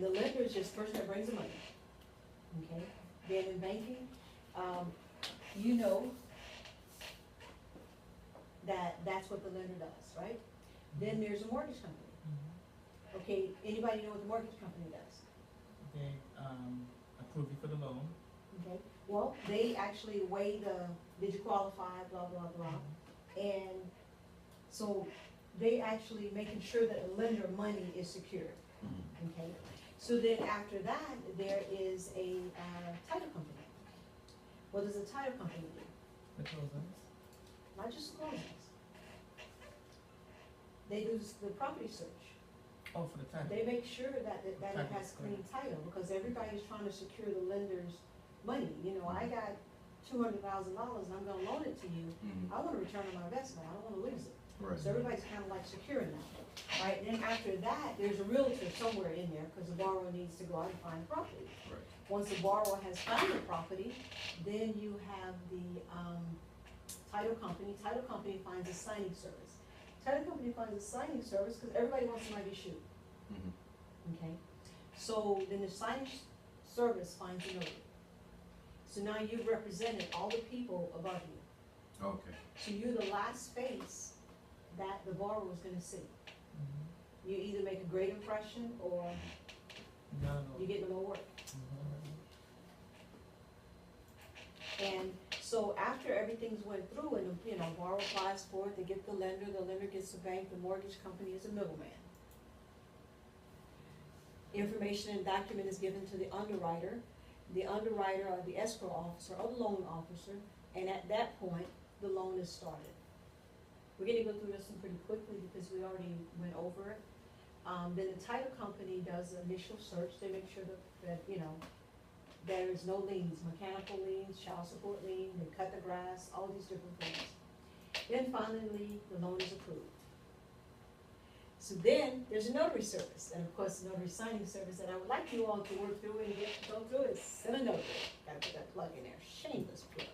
And the lender is just the person that brings the money, okay? Then in banking, you know that that's what the lender does, right? Then there's a mortgage company. Okay, anybody know what the mortgage company does? They approve you for the loan. Okay, well, they actually weigh did you qualify, blah, blah, blah. And so they actually making sure that the lender money is secure, okay? So then after that, there is a title company. What does a title company do? The closings. Not just the closings. They do the property search. Oh, for the title. They make sure that it has clean title, because everybody's trying to secure the lender's money. You know, I got $200,000 and I'm gonna loan it to you. I wanna return on my investment, I don't wanna lose it. Right. So everybody's kind of like securing that, right? Then after that, there's a realtor somewhere in there, because the borrower needs to go out and find property. Right. Once the borrower has found the property, then you have the title company. Title company finds a signing service. Title company finds a signing service because everybody wants somebody to shoot. Okay? So then the signing service finds a notary. So now you've represented all the people above you. Okay. So you're the last face that the borrower was gonna see. You either make a great impression or you get no more work. And so after everything's went through and, you know, borrower applies for it, they get the lender gets the bank, the mortgage company is a middleman. Information and document is given to the underwriter or the escrow officer or the loan officer, and at that point, the loan is started. We're gonna go through this one pretty quickly because we already went over it. Then the title company does the initial search. They make sure that you know, there is no liens, mechanical liens, child support lien, they cut the grass, all these different things. Then finally, the loan is approved. So then, there's a notary service, and of course, the notary signing service that I would like you all to work through and go through is Cynanotary. Gotta put that plug in there, shameless plug.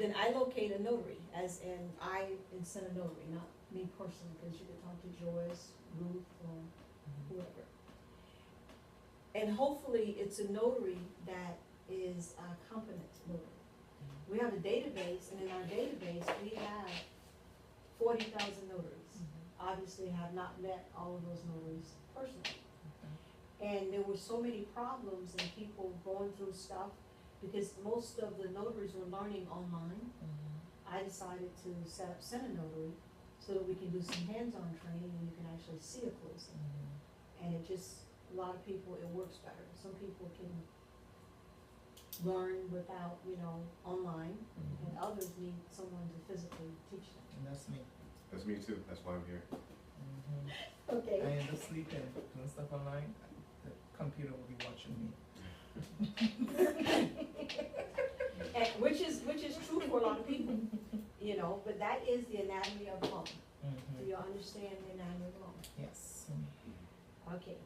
Then I locate a notary, as in I in Cynanotary, not me personally, because you can talk to Joyce, Ruth, or whoever. And hopefully it's a notary that is a competent notary. We have a database, and in our database, we have 40,000 notaries. Obviously have not met all of those notaries personally. And there were so many problems and people going through stuff, because most of the notaries were learning online. I decided to set up Cynanotary so that we can do some hands-on training and you can actually see a closing. And it just, a lot of people, it works better. Some people can learn without, you know, online, and others need someone to physically teach them. And that's me. That's me too. That's why I'm here. Okay. I end up sleeping, doing stuff online. The computer will be watching me. And which is true for a lot of people, you know, but that is the anatomy of the loan. Do you understand the anatomy of the loan? Yes. Okay.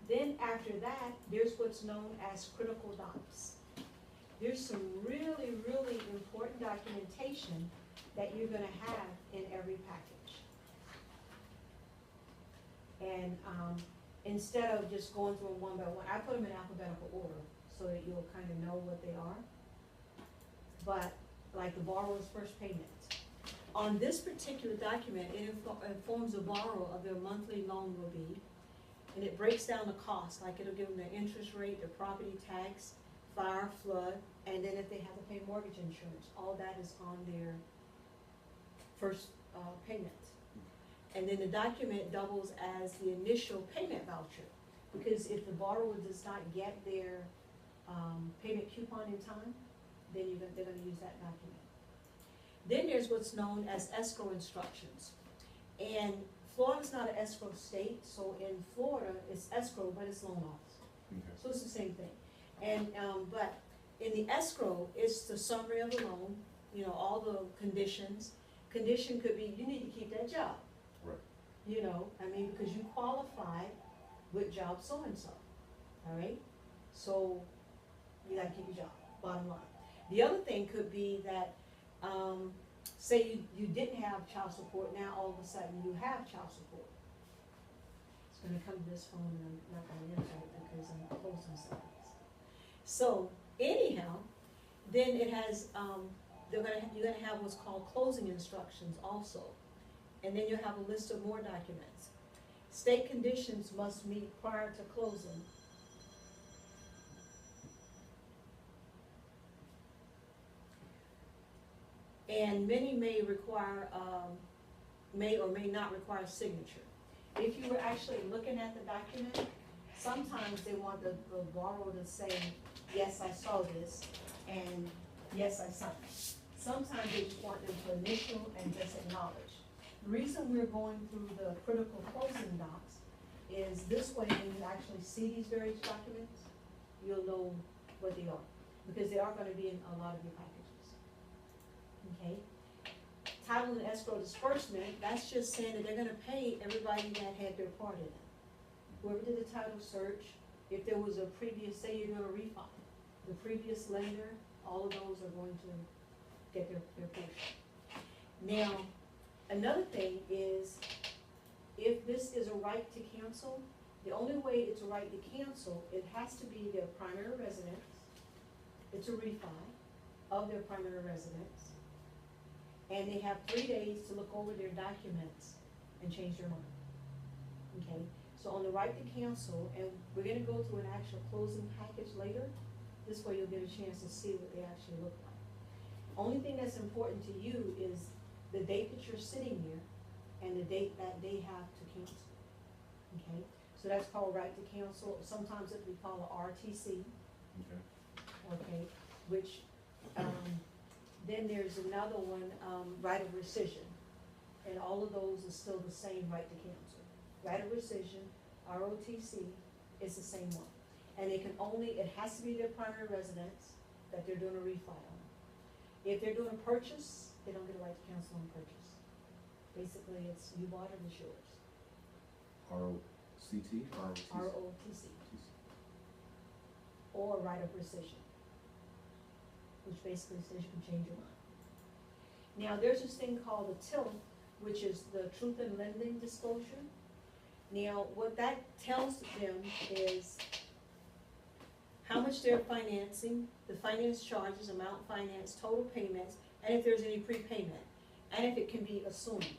Then after that, there's what's known as critical docs. There's some really, really important documentation that you're gonna have in every package. And instead of just going through them one by one, I put them in alphabetical order so that you'll kind of know what they are. But like the borrower's first payment. On this particular document, it informs the borrower of their monthly loan will be, and it breaks down the cost, like it'll give them the interest rate, the property tax, fire, flood, and then if they have to pay mortgage insurance, all that is on their first payment. And then the document doubles as the initial payment voucher, because if the borrower does not get their payment coupon in time, then they're gonna use that document. Then there's what's known as escrow instructions. And Florida's not an escrow state, so in Florida, it's escrow, but it's loan officer. Okay. So it's the same thing. And, but in the escrow, it's the summary of the loan, you know, all the conditions. Condition could be, you need to keep that job. Right. You know, I mean, because you qualified with job so-and-so, all right? So you gotta keep your job, bottom line. The other thing could be that, say you didn't have child support, now all of a sudden you have child support. It's gonna come to this phone and I'm not gonna answer it because I'm closing something. So anyhow, then it has, you're gonna have what's called closing instructions also. And then you have a list of more documents. State conditions must meet prior to closing. And many may require, may or may not require signature. If you were actually looking at the document, sometimes they want the borrower to say, yes, I saw this, and yes, I signed it. Sometimes they just want them to initial and just acknowledge. The reason we're going through the critical closing docs is this way, when you actually see these various documents, you'll know what they are, because they are gonna be in a lot of your packages. Okay? Title and escrow disbursement, that's just saying that they're gonna pay everybody that had their part in it. Whoever did the title search, if there was a previous, say you're doing a refi, the previous lender, all of those are going to get their portion. Now, another thing is, if this is a right to cancel, the only way it's a right to cancel, it has to be their primary residence. It's a refi of their primary residence. And they have 3 days to look over their documents and change their mind. Okay? So on the right to cancel, and we're gonna go through an actual closing package later, this way you'll get a chance to see what they actually look like. Only thing that's important to you is the date that you're sitting there and the date that they have to cancel. Okay? So that's called right to cancel. Sometimes it we call a RTC. Okay. Okay, which, then there's another one, right of rescission. And all of those are still the same right to cancel. Right of rescission, ROTC, is the same one. And it can only, it has to be their primary residence that they're doing a refi on. If they're doing a purchase, they don't get a right to cancel on purchase. Basically, it's you bought it, it's yours. ROCT? ROTC, or right of rescission, which basically says you can change your mind. Now, there's this thing called the TILF, which is the Truth in Lending Disclosure. Now, what that tells them is how much they're financing, the finance charges, amount financed, total payments, and if there's any prepayment, and if it can be assumed.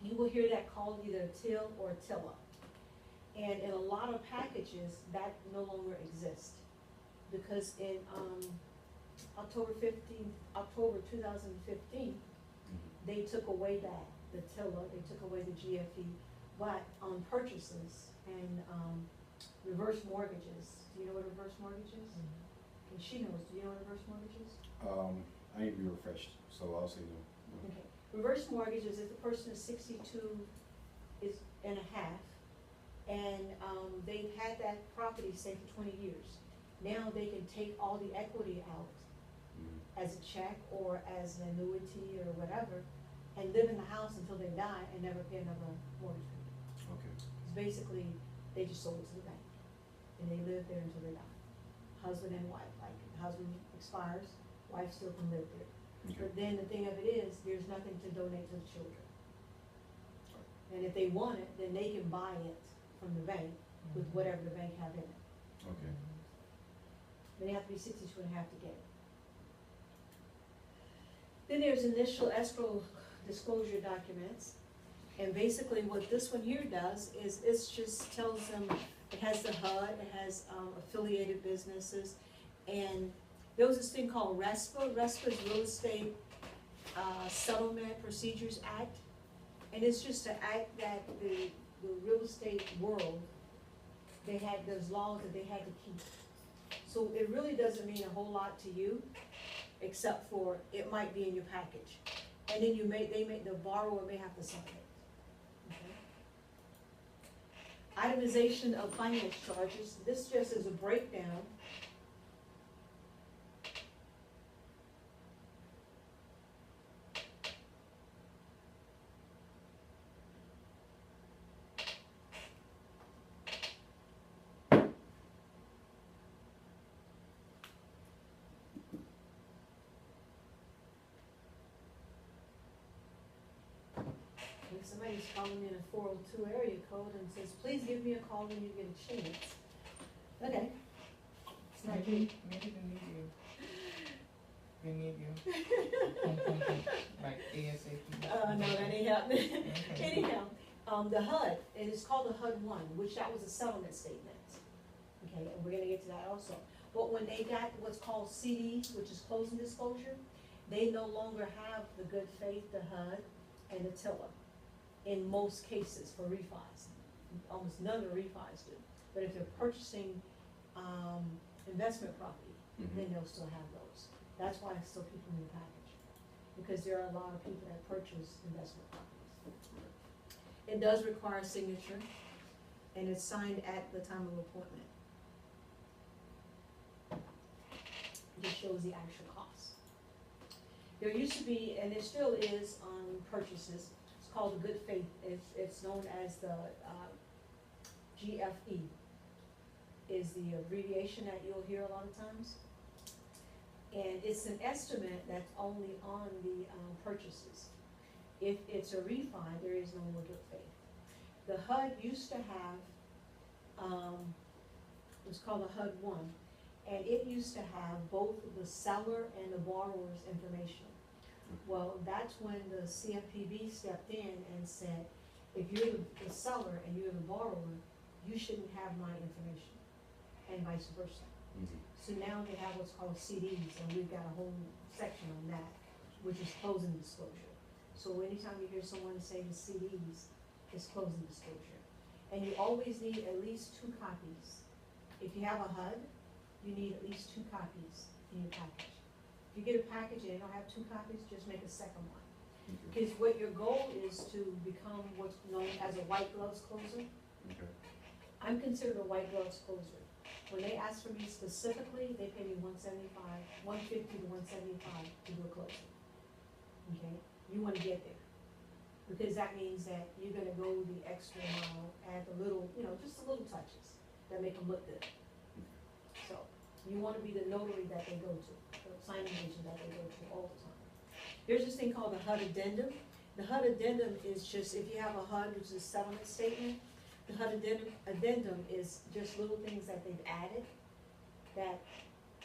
You will hear that called either a TIL or a TILA. And in a lot of packages, that no longer exists. Because in October 2015, they took away that, the TILA, they took away the GFE, but on purchases and reverse mortgages, do you know what a reverse mortgage is? And she knows, do you know what a reverse mortgage is? I need to be refreshed, so I'll say no. Okay, reverse mortgage is if the person is 62 and a half, and they've had that property, say, for 20 years. Now they can take all the equity out as a check or as an annuity or whatever, and live in the house until they die and never pay another mortgage payment. Okay. It's basically, they just sold it to the bank, and they live there until they die. Husband and wife, like, husband expires, wife still can live there. Okay. But then the thing of it is, there's nothing to donate to the children. And if they want it, then they can buy it from the bank with whatever the bank have in it. Okay. They have to be 62 and a half to get it. Then there's initial escrow disclosure documents. And basically what this one here does is it just tells them, it has the HUD, it has affiliated businesses. And there was this thing called RESPA. RESPA is Real Estate Settlement Procedures Act. And it's just an act that the real estate world, they had those laws that they had to keep. So it really doesn't mean a whole lot to you, except for it might be in your package. And then the borrower may have to sign it. Okay? Itemization of finance charges. This just is a breakdown. somebody's calling me in a 402 area code and says, please give me a call when you get a chance. Okay. It's not Maybe, you. maybe they need you. They need you. Like ASAP. No, that ain't happening. Okay. Anyhow, the HUD, it is called the HUD-1, which that was a settlement statement. Okay, and we're gonna get to that also. But when they got what's called CD, which is closing disclosure, they no longer have the good faith, the HUD, and the tiller in most cases for refis. Almost none of the refis do. But if they're purchasing, investment property, then they'll still have those. That's why I still keep them in the package, because there are a lot of people that purchase investment properties. It does require a signature, and it's signed at the time of appointment. It just shows the actual cost. There used to be, and there still is on purchases, it's called the good faith, it's known as the, GFE, is the abbreviation that you'll hear a lot of times. And it's an estimate that's only on the, purchases. If it's a refi, there is no more good faith. The HUD used to have, it was called a HUD-1, and it used to have both the seller and the borrower's information. Well, that's when the CFPB stepped in and said, if you're the seller and you're the borrower, you shouldn't have my information, and vice versa. So now they have what's called CDs, and we've got a whole section on that, which is closing disclosure. So anytime you hear someone say the CDs, it's closing disclosure. And you always need at least 2 copies. If you have a HUD, you need at least 2 copies in your package. If you get a package and they don't have 2 copies, just make a second one. Because what your goal is to become what's known as a white gloves closer. I'm considered a white gloves closer. When they ask for me specifically, they pay me $175, $150 to $175 to do a closing. Okay, you want to get there, because that means that you're going to go the extra mile, add the little, just the little touches that make them look good. So you want to be the notary that they go to, the signing agent that they go to all the time. There's this thing called the HUD addendum. The HUD addendum is just, if you have a HUD, which is a settlement statement, the HUD addendum is just little things that they've added that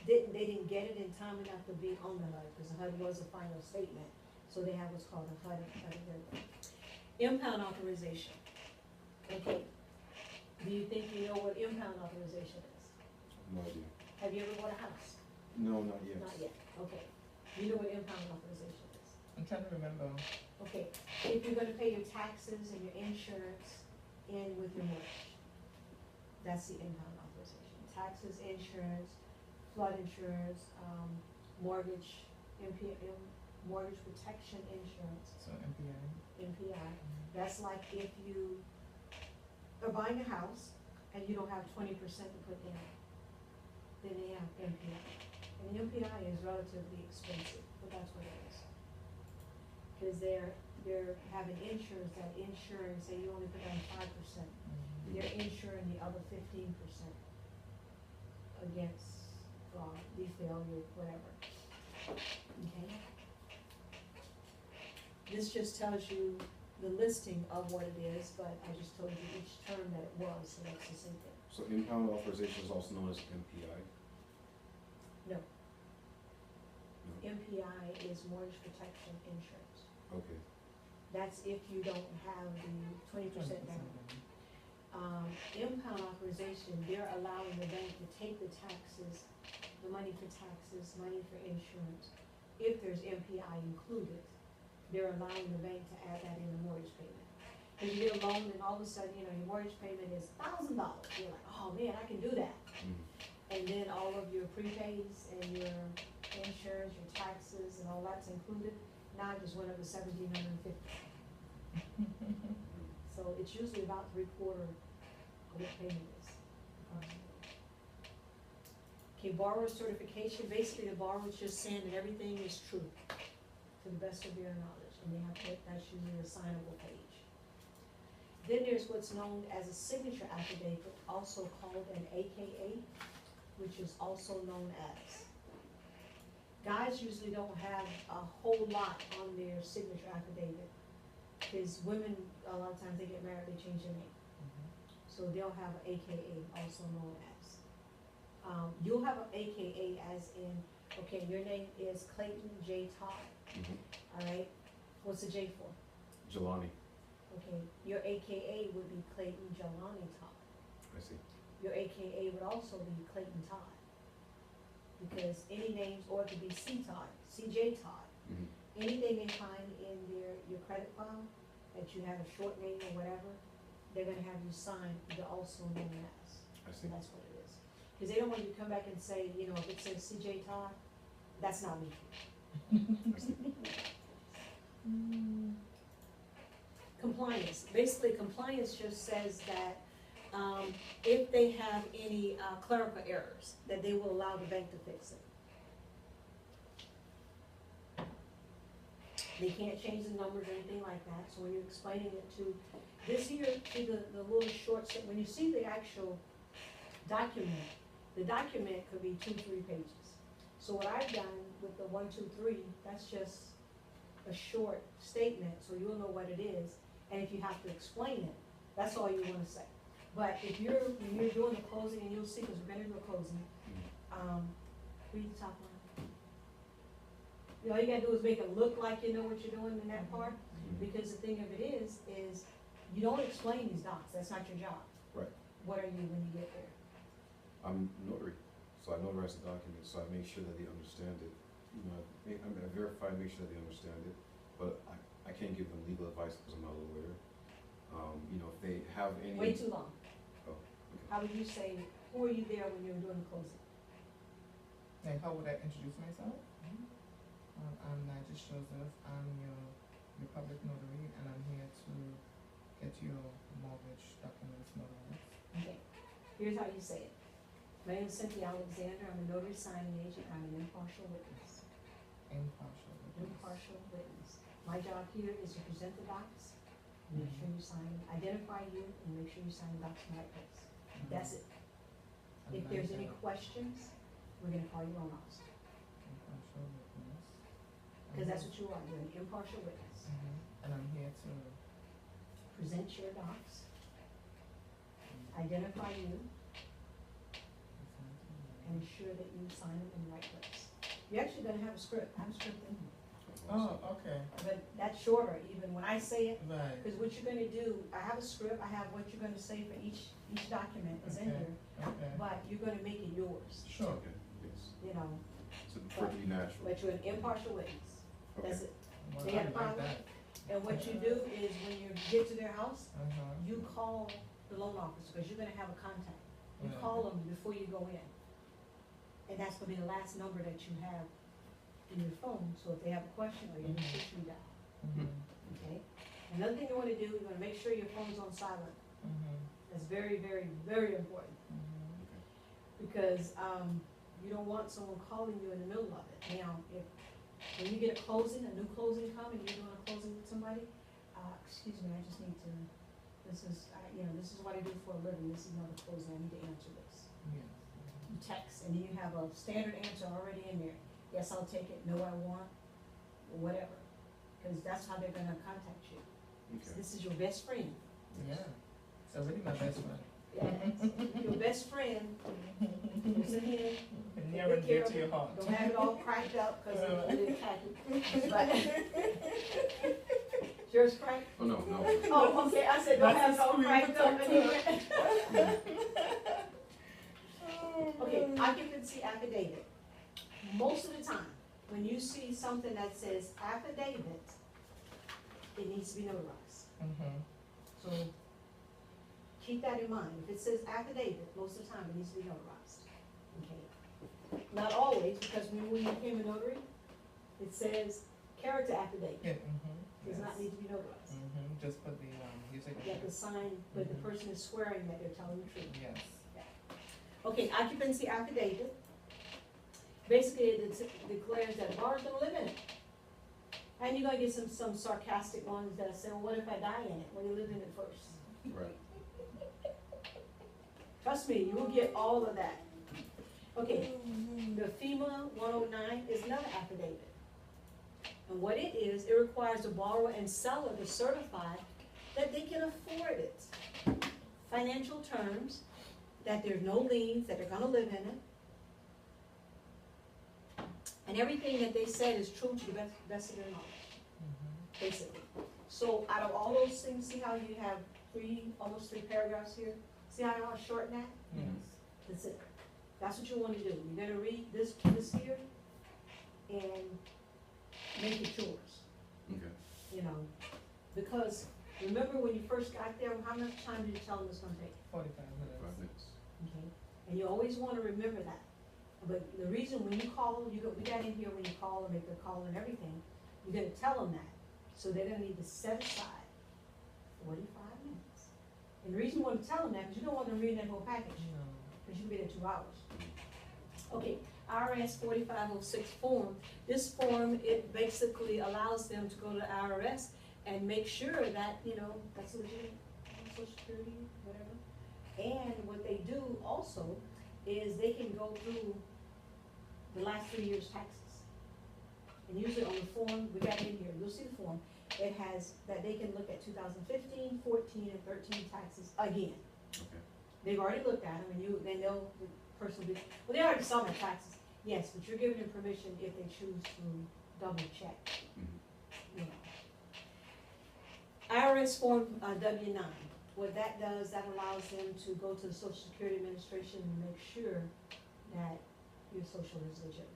they didn't get it in time enough to be on the HUD, because the HUD was a final statement. So they have what's called a HUD addendum. Impound authorization. Okay. Do you think you know what impound authorization is? No idea. Have you ever bought a house? No, not yet. Not yet. Okay. You know what impound authorization is? I'm trying to remember. Okay. If you're gonna pay your taxes and your insurance in with your mortgage, that's the impound authorization. Taxes, insurance, flood insurance, mortgage, mortgage protection insurance, So MPI. MPI. That's like if you are buying a house and you don't have 20% to put in, then they have MPI. And the MPI is relatively expensive, but that's what it is. Because they're having insurance, that insurance, say you only put down 5%, they're insuring the other 15% against fraud, failure, whatever. Okay? This just tells you the listing of what it is, but I just told you each term that it was, so that's the same thing. So impound authorization is also known as MPI? No. No. MPI is mortgage protection insurance. Okay. That's if you don't have the 20% down. Impound authorization, they're allowing the bank to take the taxes, the money for taxes, money for insurance. If there's MPI included, they're allowing the bank to add that in the mortgage payment. Because you get a loan and all of a sudden, your mortgage payment is $1,000. You're like, oh man, I can do that. And then all of your prepays and your insurance, your taxes, and all that's included. Now it just went up to $1,750. So it's usually about 3/4 of what payment is. Okay, borrower certification. Basically, the borrower is just saying that everything is true to the best of their knowledge, and they have to, that's usually a signable page. Then there's what's known as a signature affidavit, also called an AKA, which is also known as. Guys usually don't have a whole lot on their signature affidavit. Cause women, a lot of times they get married, they change their name. So they'll have an AKA, also known as. You'll have an AKA as in, okay, your name is Clayton J. Todd, alright? What's the J for? Jelani, Okay, your AKA would be Clayton Jelani Todd. I see. Your AKA would also be Clayton Todd. Because any names, or it could be C Todd, CJ Todd, anything in kind in your credit file that you have a short name or whatever, they're gonna have you sign the also known as. I So see. that's what it is. Cause they don't want you to come back and say, you know, if it says CJ Todd, that's not me. I see. Compliance, basically compliance just says that, if they have any clerical errors, that they will allow the bank to fix it. They can't change the numbers or anything like that, so when you're explaining it to, this here, see the little short, when you see the actual document, the document could be 2-3 pages. So what I've done with the 1, 2, 3, that's just a short statement, so you'll know what it is, and if you have to explain it, that's all you wanna say. But if when you're doing the closing, and you'll see, cause we're gonna do a closing, read the top line. All you gotta do is make it look like you know what you're doing in that part, because the thing of it is you don't explain these docs, that's not your job. Right. What are you when you get there? I'm notary, so I notarize the document, so I make sure that they understand it. You know, I verify, make sure that they understand it, but I can't give them legal advice because I'm not a lawyer. You know, if they have any. Way too long. Oh, okay. How would you say, who are you there when you're doing the closing? Like, how would I introduce myself? I'm Nigel Joseph, I'm your public notary, and I'm here to get your mortgage documents notarized. Okay, here's how you say it. My name is Cynthia Alexander, I'm a notary signing agent, I'm an impartial witness. Impartial. Impartial witness. My job here is to present the docs, make sure you sign, identify you, and make sure you sign the docs in the right place. That's it. If there's any questions, we're gonna call your loan officer, Impartial witness. because that's what you are, you're an impartial witness. And I'm here to. Present your docs, identify you, and ensure that you sign them in the right place. You're actually gonna have a script, I have a script in here, Oh, okay, but that's shorter, even when I say it, right. because what you're gonna do, I have a script, I have what you're gonna say for each document is in Okay. here, Okay, but you're gonna make it yours, sure. Okay, yes. you know, So for it to be natural. but you're an impartial witness, that's it. Well, They have I like problem? that. And what you do is when you get to their house, Uh-huh. you call the loan officer, because you're gonna have a contact. You Yeah. call them before you go in. And that's gonna be the last number that you have in your phone, so if they have a question, or you can push me down, okay? Another thing you wanna do, you wanna make sure your phone's on silent. That's very, very, very important, because, you don't want someone calling you in the middle of it. Now, when you get a closing, a new closing come, and you're doing a closing with somebody, excuse me, I just need to, this is what I do for a living, this is not a closing, I need to answer this. Yes. You text, and then you have a standard answer already in there. Yes, I'll take it, no, I won't, or whatever, because that's how they're gonna contact you. Okay. This is your best friend. Yeah, it's already my best friend. Yeah, your best friend, who's in here, Can never take care get of to your it. heart. Don't have it all cracked up, cause it's a little tacky. But, yours cracked? Oh, no, no. Oh, okay, I said, don't have it all cracked up anywhere. Okay, occupancy affidavit. Most of the time, when you see something that says affidavit, it needs to be notarized. So, keep that in mind. If it says affidavit, most of the time it needs to be notarized. Okay? Not always, because when you became a notary, it says character affidavit, Yeah, does not need to be notarized. Just put the, your You have to sign, but the person is swearing that they're telling the truth. Yes. Okay, occupancy affidavit. Basically, it declares that the borrower's gonna live in it. And you're gonna get some sarcastic ones that say, well, what if I die in it? Well, you live in it first. Right. Trust me, you will get all of that. Okay, the FEMA 109 is another affidavit. And what it is, it requires the borrower and seller to certify that they can afford it. Financial terms, that there's no liens, that they're gonna live in it. And everything that they said is true to the best of their knowledge, basically. So out of all those things, see how you have almost three paragraphs here? See how I want to shorten that? Yes. That's it. That's what you want to do. You're gonna read this here and make it yours, Okay. you know, because remember when you first got there, how much time did you tell them it's gonna take? 45 minutes. 5 minutes. Okay, and you always wanna remember that. But the reason when you call, we got in here when you call and make the call and everything, you're gonna tell them that. So they're gonna need to set aside 45 minutes. And the reason you wanna tell them that, because you don't want them reading that whole package, No. because you'll be there 2 hours. Okay, IRS 4506 form. This form, it basically allows them to go to the IRS and make sure that, you know, that's legit, Social Security, whatever. And what they do also is they can go through the last 3 years' taxes. And usually on the form, we got it in here, you'll see the form, it has that they can look at 2015, 14, and 13 taxes again. Okay. They've already looked at them, and they know the person will be, well, they already saw my taxes, yes, but you're giving them permission if they choose to double check, you know. IRS Form W-9, what that does, that allows them to go to the Social Security Administration and make sure that your social is legitimate.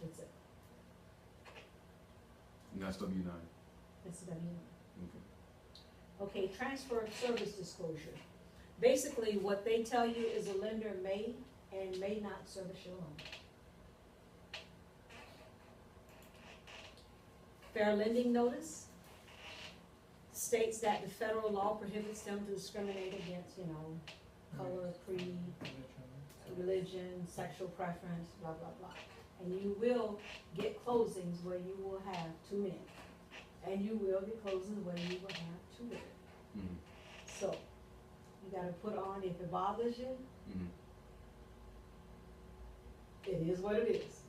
That's it, And that's W-9. that's the W-9. Okay. Okay, transfer of service disclosure. Basically, what they tell you is a lender may and may not service your loan. Fair lending notice states that the federal law prohibits them to discriminate against, you know, color, creed, religion, sexual preference, blah, blah, blah. And you will get closings where you will have 2 men. And you will get closings where you will have 2 women. Mm-hmm. So, you gotta put on, if it bothers you, Mm-hmm. it is what it is.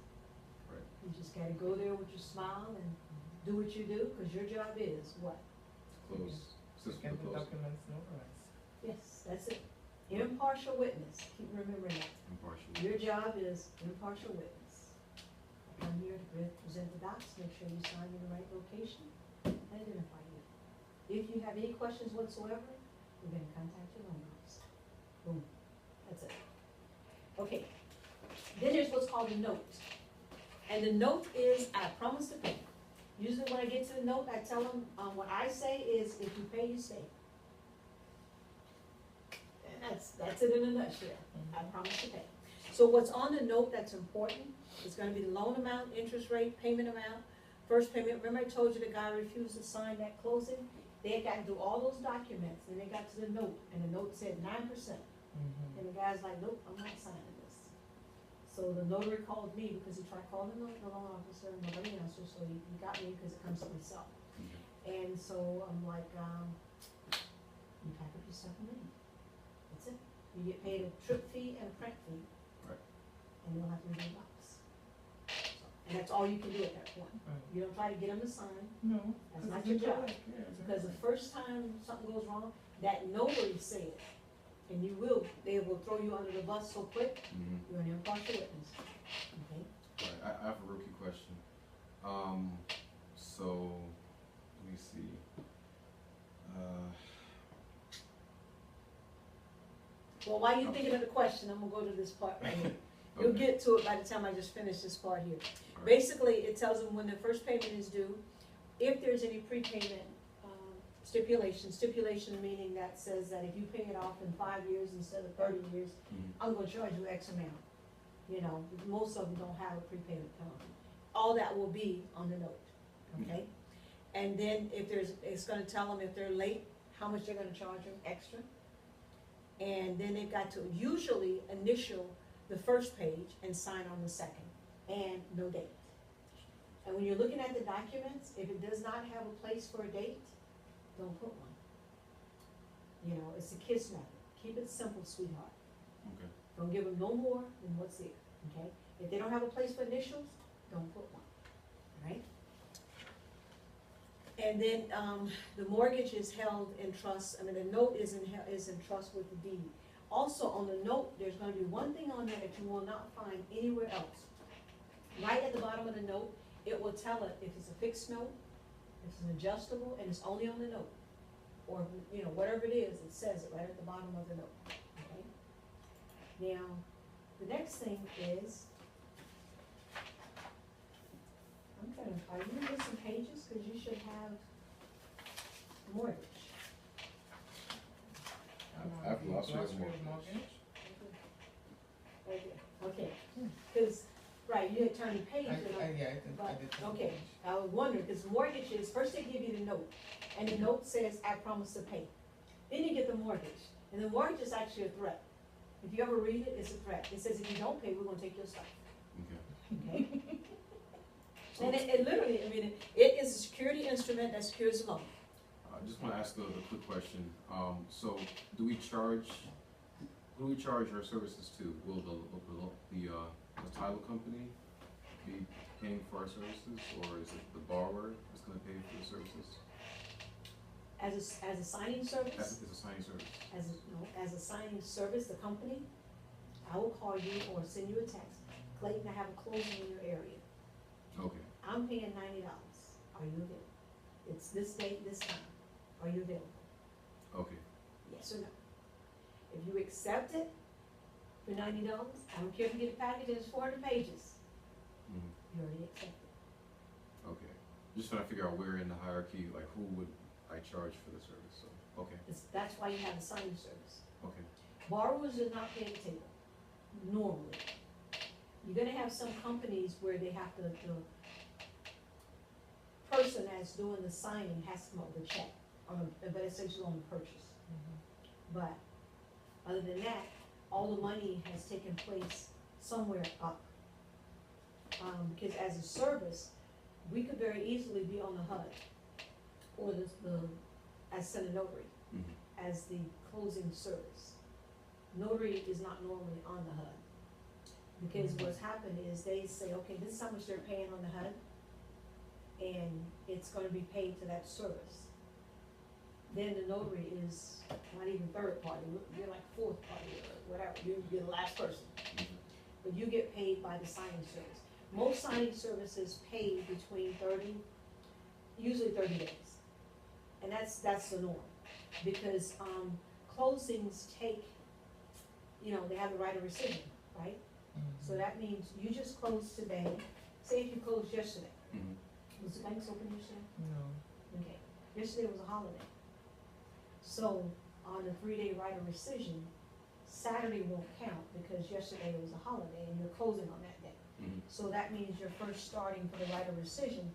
Right. You just gotta go there with your smile and do what you do, cause your job is what? Close. System Get the close. documents notarized. Yes, that's it. Impartial witness, keep remembering that. Impartial. Your job is impartial witness. I come here to present the docs, make sure you sign in the right location, and identify you. If you have any questions whatsoever, you're gonna contact your loan officer. Boom, that's it. Okay, then there's what's called a note. And the note is, I promise to pay. Usually when I get to the note, I tell them, what I say is, if you pay, you stay. And that's it in a nutshell. I promise to pay. So what's on the note that's important is gonna be the loan amount, interest rate, payment amount, first payment. Remember I told you the guy refused to sign that closing? They had gotten through all those documents, and they got to the note, and the note said 9%. And the guy's like, nope, I'm not signing this. So the notary called me because he tried calling the loan officer, and nobody answered, so he got me because it comes to himself. And so I'm like, you pack up your stuff and leave. That's it. You get paid a trip fee and a print fee. Right. And you'll have to read the box. And that's all you can do at that point. Right. You don't try to get them to sign, No. that's 'cause not it's your a job. job. Yeah, because the exactly. first time something goes wrong, that notary said, and they will throw you under the bus so quick, Mm-hmm. you're an impartial witness, okay? Right. I have a rookie question. So, let me see. Well, while you're thinking of the question, I'm gonna go to this part right here. You'll Okay. get to it by the time I just finish this part here. Alright. Basically, it tells them when the first payment is due, if there's any prepayment stipulation meaning that says that if you pay it off in 5 years instead of 30 years, Mhm. I'm gonna charge you X amount. You know, most of them don't have a prepayment penalty. All that will be on the note, okay? And then if it's gonna tell them if they're late, how much they're gonna charge them extra. And then they've got to usually initial the first page and sign on the second, and no date. And when you're looking at the documents, if it does not have a place for a date, don't put one. You know, it's a KISS method. Keep it simple, sweetheart. Okay. Don't give them no more than what's there, okay? If they don't have a place for initials, don't put one, all right? And then, the mortgage is held in trust, I mean, the note is in trust with the deed. Also, on the note, there's gonna be one thing on there that you will not find anywhere else. Right at the bottom of the note, it will tell it if it's a fixed note, if it's an adjustable, and it's only on the note. Or, you know, whatever it is, it says it right at the bottom of the note, okay? Now, the next thing is, are you missing pages? Cause you should have mortgage. I've lost my Glossary of mortgage. Right there, okay, cause, right, you had turned the page, and I did but, turn the okay, page. I was wondering, cause mortgage is, first they give you the note, and the note says, I promise to pay. Then you get the mortgage, and the mortgage is actually a threat. If you ever read it, it's a threat. It says, if you don't pay, we're gonna take your stuff, Okay. okay? And it literally, I mean, it is a security instrument that secures the loan. I just wanna ask a quick question. So do we charge, who do we charge our services to? Will the title company be paying for our services, or is it the borrower that's gonna pay for the services? As a signing service, As a signing service? as a signing service, the company, I will call you or send you a text. Clayton, I have a closing in your area. Okay, I'm paying $90. Are you available? It's this date, this time. Are you available? okay, Yes or no? If you accept it for $90, I don't care if you get a package and it's 400 pages, mhm, you already accept it. okay. Just trying to figure out where in the hierarchy, like who would I charge for the service, so, okay, That's why you have a signing service. okay, Borrowers do not pay at the table, normally. You're gonna have some companies where they have to, the person that's doing the signing has to come up with a check, but it's essentially on the purchase. But other than that, all the money has taken place somewhere up. Because as a service, we could very easily be on the HUD or as Cynanotary, mhm, as the closing service. Notary is not normally on the HUD. Because what's happened is they say, okay, this is how much they're paying on the HUD, and it's gonna be paid to that service. Then the notary is not even third party, you're like fourth party or whatever, you're the last person. mhm, But you get paid by the signing service. Most signing services pay between usually 30 days. And that's the norm. Because, closings take, they have the right of rescission, right? So that means you just closed today, say if you closed yesterday, mhm, was the banks open yesterday? No. Okay, yesterday was a holiday. So on the 3-day right of rescission, Saturday won't count because yesterday was a holiday and you're closing on that day. mhm, So that means you're first starting for the right of rescission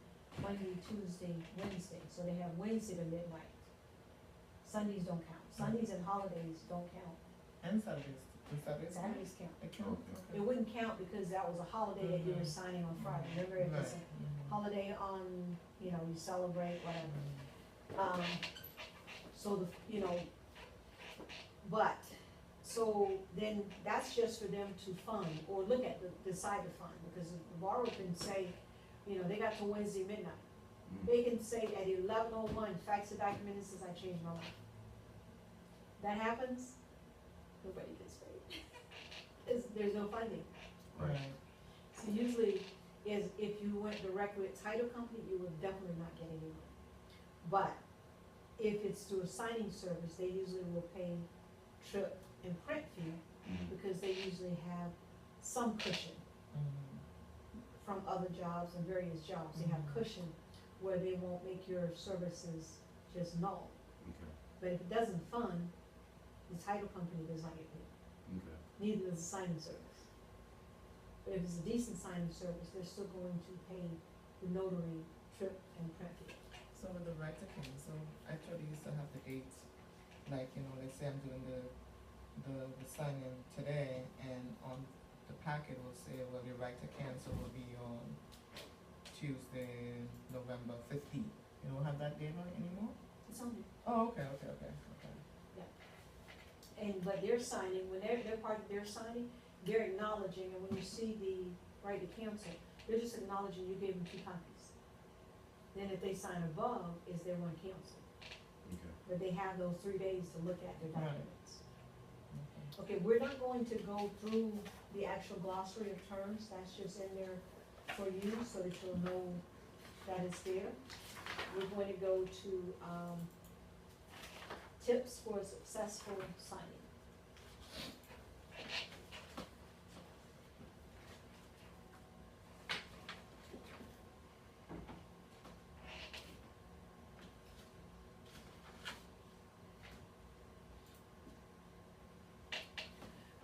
Monday, Tuesday, Wednesday. So they have Wednesday to midnight. Sundays don't count. Sundays and holidays don't count. And Saturdays, do Saturdays? Saturdays count. They count, It wouldn't count because that was a holiday that you were signing on Friday. Remember, if it's a Right. holiday on, you celebrate, whatever. So so then that's just for them to fund or look at, decide to fund, because the borrower can say, they got till Wednesday midnight. mhm. They can say at 11:01, fax the document and says, I changed my mind. That happens, nobody gets paid. There's no funding. Right. So usually, if you went directly with title company, you would definitely not get any money. But if it's through a signing service, they usually will pay trip and print fee Mhm. because they usually have some cushion from other jobs and various jobs. They have cushion where they won't make your services just null. Okay, But if it doesn't fund, the title company does not get paid. okay, Neither does the signing service. But if it's a decent signing service, they're still going to pay the notary trip and print fee. So with the right to cancel, so actually you still have the dates, like, let's say I'm doing the signing today, and on the packet will say, well, your right to cancel will be on Tuesday, November 15th. You don't have that date on it anymore? It's on there. Oh, okay. But they're signing, when they're part of their signing, they're acknowledging, and when you see the right to cancel, they're just acknowledging you gave them 2 copies. Then if they sign above, is they want to cancel. Okay. But they have those 3 days to look at their Right. documents. Okay, we're not going to go through the actual glossary of terms, that's just in there for you, so that you'll know that it's there. We're going to go to, tips for successful signing.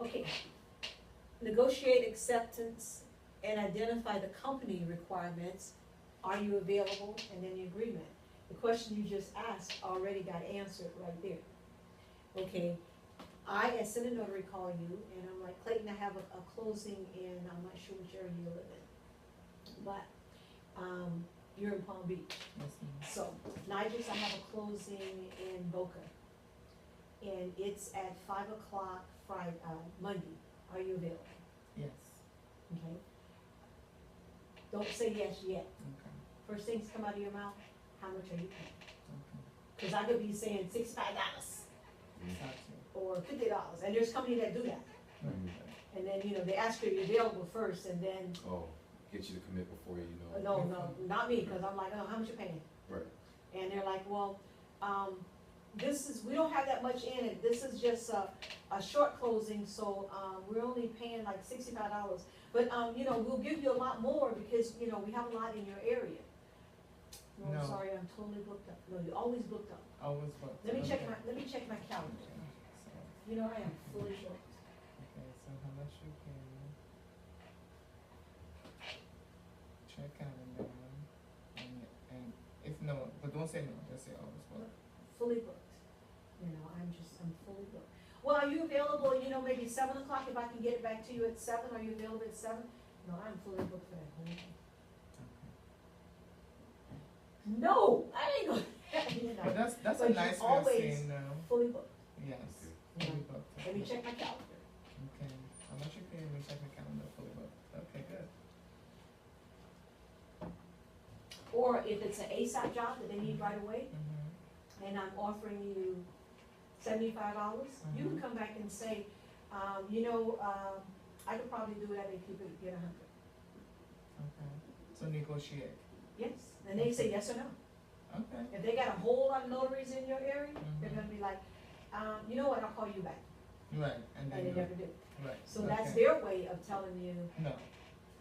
Okay, negotiate acceptance and identify the company requirements. Are you available? And then the agreement. The question you just asked already got answered right there. Okay, I as Cynanotary call you and I'm like, Clayton, I have a closing in, I'm not sure which area you live in, but, you're in Palm Beach. Yes, ma'am. So, Nigel, I have a closing in Boca, and it's at 5 o'clock Friday, Monday. Are you available? Yes. Okay. Don't say yes yet. Okay. First things come out of your mouth, how much are you paying? Okay. Cause I could be saying $65 Gotcha. or $50, and there's companies that do that. Mhm. And then, you know, they ask you, you're available first, and then, Oh, get you to commit before you know. no, not me, cause I'm like, oh, how much you paying? Right. And they're like, well, we don't have that much in it, this is just a short closing, so, we're only paying like $65. But, you know, we'll give you a lot more because, you know, we have a lot in your area. No, I'm No. sorry, I'm totally booked up. No, you're always booked up. Always booked. Let me check Okay. my calendar. Okay, so, You know, I am fully booked. okay, so how much you pay? Check calendar, and if no, but don't say no, just say always booked. Fully booked. You know, I'm fully booked. Well, are you available, you know, maybe 7 o'clock if I can get it back to you at 7? Are you available at 7? No, I'm fully booked for that whole day. Okay. No, I ain't gonna, you know, But that's but a you nice way of always- saying no. fully booked. Yes, Yeah. fully booked. Let me check my calendar. Okay, how much you pay? Let me check my calendar, fully booked. Okay, good. Or if it's an ASAP job that they need right away, Mm-hmm. and I'm offering you $75, you can come back and say, you know, I could probably do that if you could get 100. Okay, so negotiate. Yes, and they say yes or no. Okay. If they got a whole lot of notaries in your area, they're Mhm. gonna be like, you know what, I'll call you back, Right, and and then they you, never do. right. So that's okay. their way of telling you, No,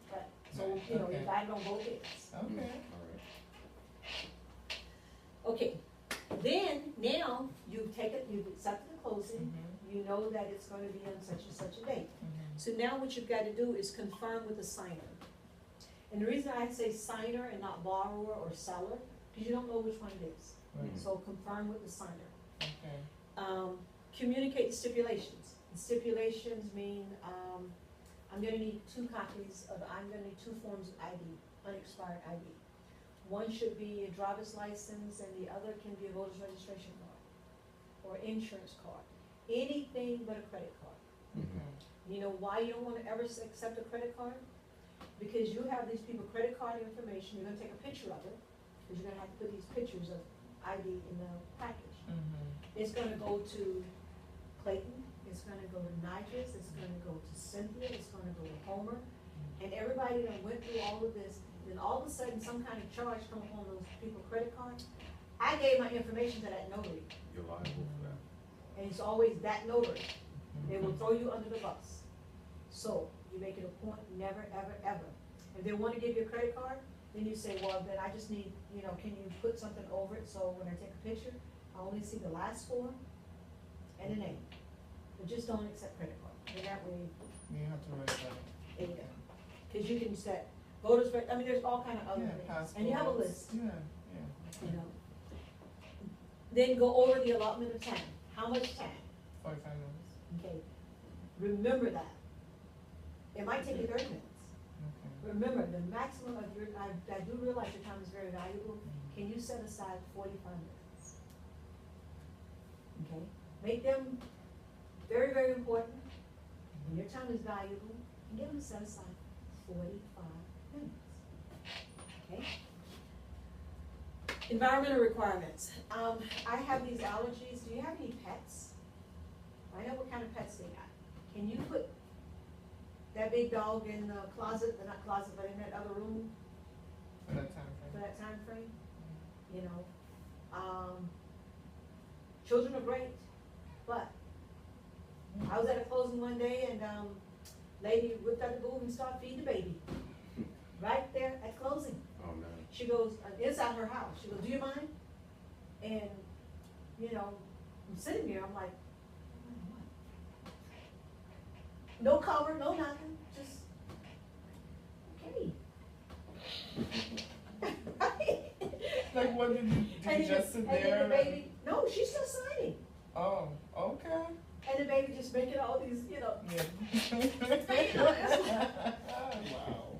but, so, Right, you know, okay. you got it on both ends. okay. All right. Okay, then, now, you've accepted the closing, Mm-hmm. you know that it's gonna be on such and such a date. Mm-hmm. So now what you've gotta do is confirm with the signer. And the reason I say signer and not borrower or seller, because you don't know which one it is. Right, So confirm with the signer. okay. Communicate the stipulations. The stipulations mean, I'm gonna need 2 forms of ID, unexpired ID. One should be a driver's license and the other can be a voter's registration card or insurance card. Anything but a credit card. Okay. You know why you don't wanna ever accept a credit card? Because you have these people credit card information, you're gonna take a picture of it, because you're gonna have to put these pictures of ID in the package. Mm-hmm. It's gonna go to Clayton, it's gonna go to Nigel, it's gonna go to Cynthia, it's gonna go to Homer, and everybody that went through all of this, then all of a sudden, some kind of charge come upon those people's credit cards. I gave my information to that notary, You're liable for that. and it's always that notary. They will throw you under the bus. So, you make it a point, never, ever, ever. If they wanna give you a credit card, then you say, well, then I just need, you know, can you put something over it, so when I take a picture, I only see the last 4 and the name. But just don't accept credit card, and that way, You have to write that. there you go. Cause you can set I mean, there's all kind of other Yeah, things, and you have a passports. list, Yeah, yeah. you know. Then go over the allotment of time, how much time, 45 minutes. okay? Remember that. It might take you 30 minutes. Okay. Remember, the maximum of your, I do realize your time is very valuable, can you set aside 45 minutes? Okay, make them very, very important, and your time is valuable, and get them to set aside 45 minutes. Okay? Environmental requirements. I have these allergies. Do you have any pets? I know what kind of pets they got. Can you put that big dog in the closet, not closet, but in that other room For that time for frame. that time frame? You know, children are great, but I was at a closing one day and, lady whipped out the boob and started feeding the baby. Right there at closing. Oh, man. She goes, inside her house, she goes, do you mind? And, you know, I'm sitting there, I'm like, no cover, no nothing, just, okay. Like, what did you And just sit and there? then the baby, no, she's still signing. Oh, okay. And the baby just making all these, you know, Yeah. Wow.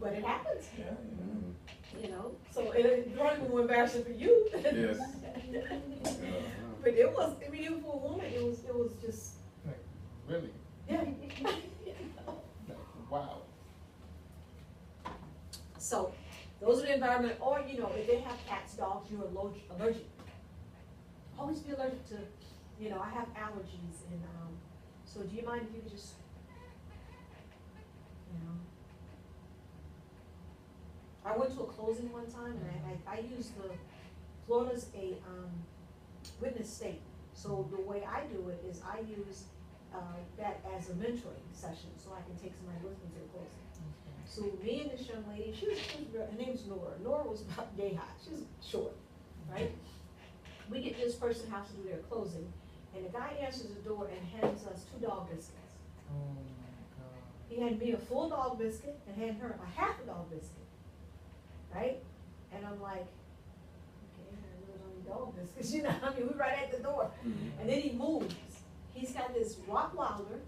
but it happens, Yeah, Mhm. you know, so it's probably more embarrassing for you. Yes. But it was, I mean, even for a woman, it was just, Like, really? yeah. Like, wow. So, those are the environment, or, you know, if they have cats, dogs, you're allergic. Always be allergic to, you know, I have allergies and, so do you mind if you could just, you know? I went to a closing one time and I used Florida's a, witness state. So the way I do it is I use, that as a mentoring session, so I can take somebody with me to the closing. So me and this young lady, her name's Nora. Nora was about yay high. She's short, right? We get this person's house to do their closing, and the guy answers the door and hands us 2 dog biscuits. Oh my God. He handed me a full dog biscuit and handed her a half a dog biscuit, right? And I'm like, okay, I really don't need dog biscuits, you know? I mean, we're right at the door. Mhm. And then he moves. He's got this Rottweiler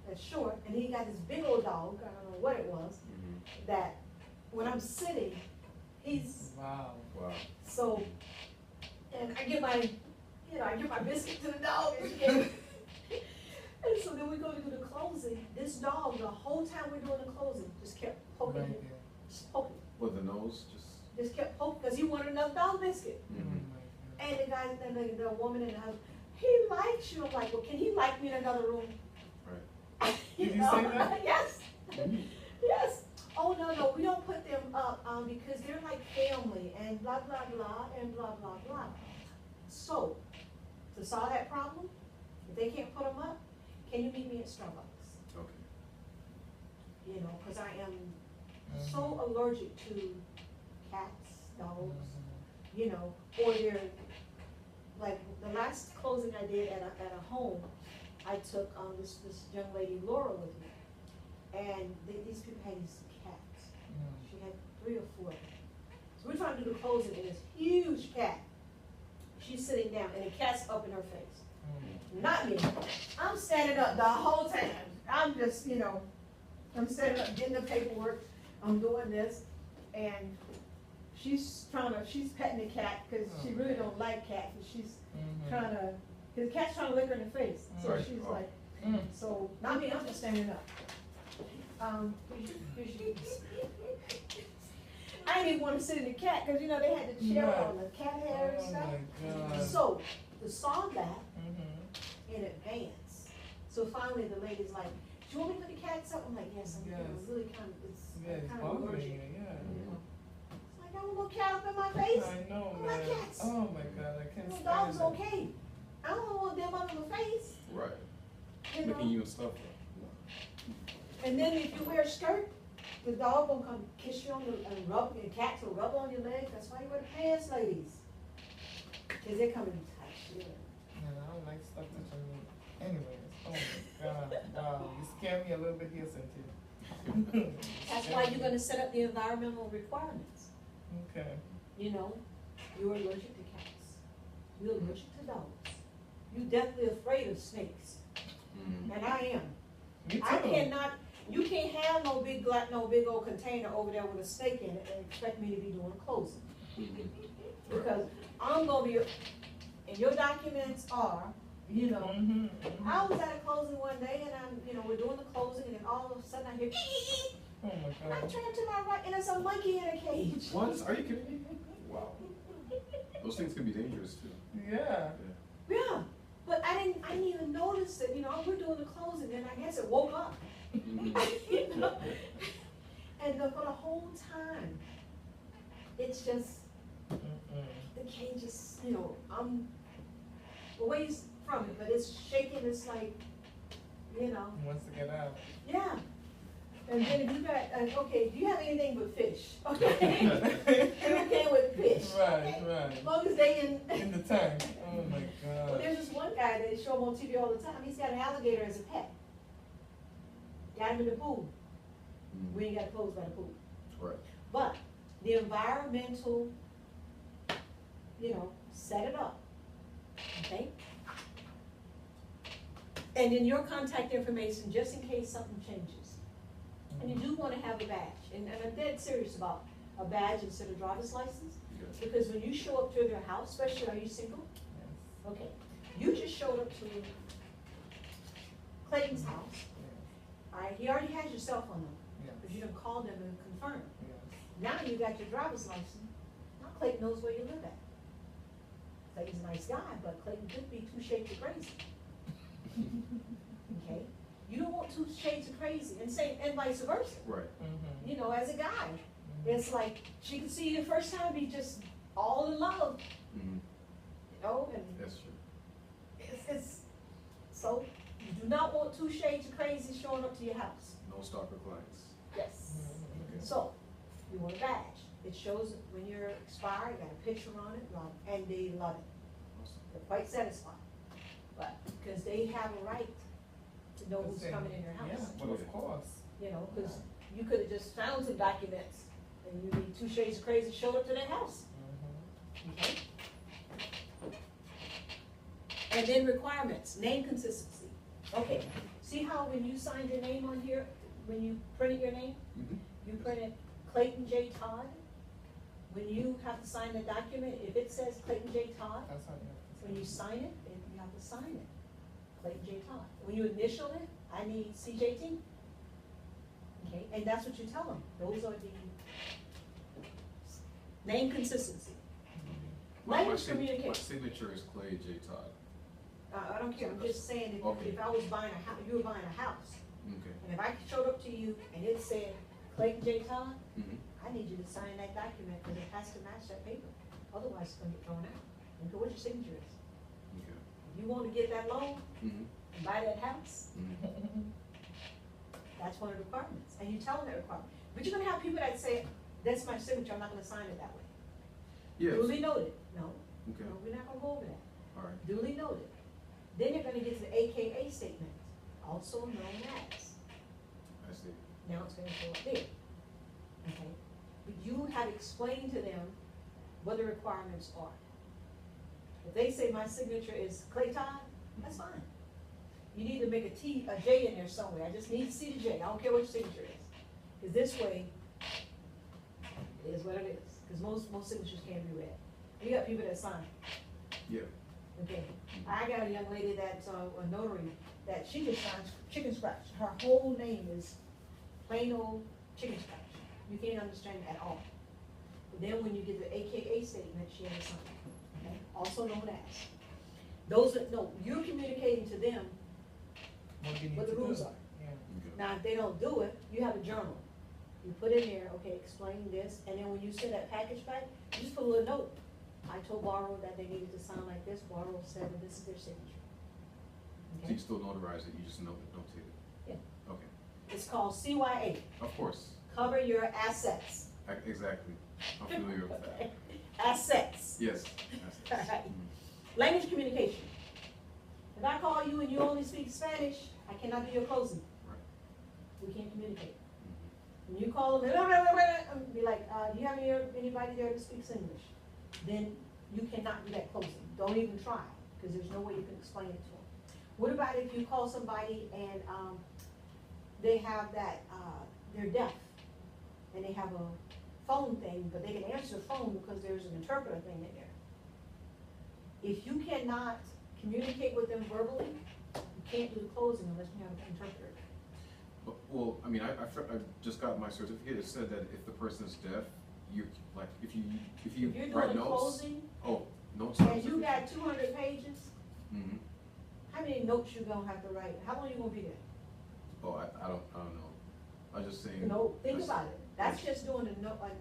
that's short, and he got this big old dog, I don't know what it was, Mhm. that when I'm sitting, he's, Wow. Wow. so, and I give my biscuit to the dog, and she gave and so then we go to do the closing. This dog, the whole time we're doing the closing, just kept poking Right him, there. just poking, With the nose, just kept poking, because he wanted another dog biscuit. Oh Mhm. my God. And the guy, and the woman and the husband, he likes you. I'm like, well, can he like me in another room? Right. Did you say that? Yes, Mhm. yes. Oh, no, we don't put them up, because they're like family and blah, blah, blah, and blah, blah, blah. So, to solve that problem, if they can't put them up, can you meet me at Starbucks? Okay. You know, because I am so allergic to cats, dogs, you know, or they're, like, the last closing I did at a home, I took, this young lady Laura with me, and these people had these cats. She had 3 or 4 of them. So we're trying to do the closing, and this huge cat, she's sitting down, and the cat's up in her face. Not me. I'm standing up the whole time. I'm just, you know, I'm standing up, getting the paperwork, I'm doing this, and she's petting the cat, because she really don't like cats, and she's trying to, the cat's trying to lick her in the face, so Right. she's Oh. like, so, not me, I'm just standing up. I didn't even want to sit in the cat, because, you know, they had the chair Right. on the cat hair and stuff. Oh my God. So, to solve that Mhm. in advance, so finally the lady's like, do you want me to put the cats up? I'm like, yes, I'm Yes. really kind of, it's Yeah, it's kind of bothering allergic. you, yeah. You know? It's like, I don't want no cat up in my face. I know, I like man. cats. Oh my God, I can't No, stand dogs it. okay. I don't want them up in my face, Right. you Making know? you and stuff. And then if you wear a skirt, the dog will come kiss you on the, and rub, and cats will rub on your leg. That's why you wear the pants, ladies. Because they're coming tight, yeah. Man, I don't like stuff touching me. Anyways, oh my God, wow, you scare me a little bit here, Cynthia. That's why you're gonna set up the environmental requirements. Okay. You know, you're allergic to cats. You're allergic to dogs. You're deathly afraid of snakes. Mhm. And I am. Me too. I cannot, you can't have no big old container over there with a snake in it and expect me to be doing closing. Because I'm gonna be, and your documents are, you know, Mhm, I was at a closing one day and I'm, you know, we're doing the closing and then all of a sudden I hear, Oh my and I God. turn to my right and there's a monkey in a cage. What? Are you kidding me? Those things can be dangerous too. Yeah. Yeah, but I didn't even notice it, you know, we're doing the closing, and I guess it woke up. Mhm. You know? And for the whole time, it's just, the cage just, you know, I'm a ways from it, but it's shaking, it's like, you know, Wants to get out. yeah. And then if you got, okay, do you have anything but fish? Okay. You're okay with fish. Right, As right. long as they In the tank. Oh my Well, God. there's this one guy that they show him on TV all the time, he's got an alligator as a pet. Got him in the pool, Mhm. we ain't got clothes by the pool. Right. But the environmental, you know, set it up, okay? And then your contact information, just in case something changes. And you do wanna have a badge, and I'm dead serious about a badge instead of driver's license, Yes. because when you show up to their house, especially, are you single? Yes. Okay, you just showed up to Clayton's house, Yes. alright, he already has your cell phone number, Yes. because you done called him and confirmed. Yes. Now you got your driver's license, now Clayton knows where you live at. Clayton's a nice guy, but Clayton could be two shades of crazy, okay? You don't want two shades of crazy, and vice versa. Right. Mhm. You know, as a guy, Mhm. it's like, she can see you the first time, be just all in love, Mhm. you know, and That's true. it's, so, you do not want two shades of crazy showing up to your house. No stalker clients. Yes. Okay. So, you want a badge, it shows when you're expired, got a picture on it, and they love it, Awesome. they're quite satisfied. But, because they have a right to know who's Listen, coming in your Yeah, house, well, of course. you know, because you could've just found some documents, and you need two shades of crazy showed up to their house, Mhm. okay? And then requirements, name consistency. Okay, see how when you signed your name on here, when you printed your name, Mhm. you printed Clayton J. Todd? When you have to sign the document, if it says Clayton J. Todd, That's how you have to when you sign it, then you have to sign it, Clayton J. Todd. When you initial it, I need CJT. Okay, and that's what you tell them, those are the name consistency. Language My communication. signature is Clay J. Todd. I don't care, I'm just saying, Okay. if I was buying a house, you were buying a house, Okay. and if I showed up to you and it said Clayton J. Todd, Mhm. I need you to sign that document, because it has to match that paper, otherwise it's gonna get thrown out. And what your signature is. Okay. If you wanna get that loan Mhm. and buy that house, Mhm. that's one of the requirements, and you tell them that requirement. But you're gonna have people that say, that's my signature, I'm not gonna sign it that way. Yes. Duly noted, no, Okay. no, we're not gonna go over that. All right. Duly noted. Then you're gonna get to the AKA statement, also known as. I see. Now it's gonna show up there. Okay? But you have explained to them what the requirements are. If they say my signature is Clay Todd, that's fine. You need to make a J in there somewhere. I just need to see the J. I don't care what your signature is. Cause this way, it is what it is. Cause most signatures can't be read. You got people that sign. Yeah. Okay, I got a young lady that's a notary, that she just signs chicken scratch. Her whole name is plain old chicken scratch. You can't understand it at all. But then when you get the AKA statement, she has something, okay, also known as. Those are, no, you're communicating to them What do you need what the to do? rules are. Yeah. Okay. Now, if they don't do it, you have a journal. You put in there, okay, explain this, and then when you send that package back, you just put a little note. I told Borrow that they needed to sign like this, Borrow said that this is their signature. So Okay, you still notarize it, you just notate it? Yeah. Okay. it's called CYA, Of course. cover your assets. Exactly. I'm familiar with that. Okay. Assets. Yes. All That's- right. mhm. Language communication. If I call you and you only speak Spanish, I cannot do your closing. Right. We can't communicate. Mhm. When you call them, be like, do you have anybody there that speaks English? Then you cannot do that closing. Don't even try, because there's no way you can explain it to them. What about if you call somebody and, they have that, they're deaf, and they have a phone thing, but they can answer the phone because there's an interpreter thing in there. If you cannot communicate with them verbally, you can't do the closing unless you have an interpreter. But, well, I mean, I just got my certificate. It said that if the person is deaf, you, like, if you If you're write doing the notes. closing, Oh, notes. and you got 200 pages, Mm-hmm. how many notes you gonna have to write? How long you gonna be there? Oh, I don't know. I was just saying. No, think just- about it. That's just doing a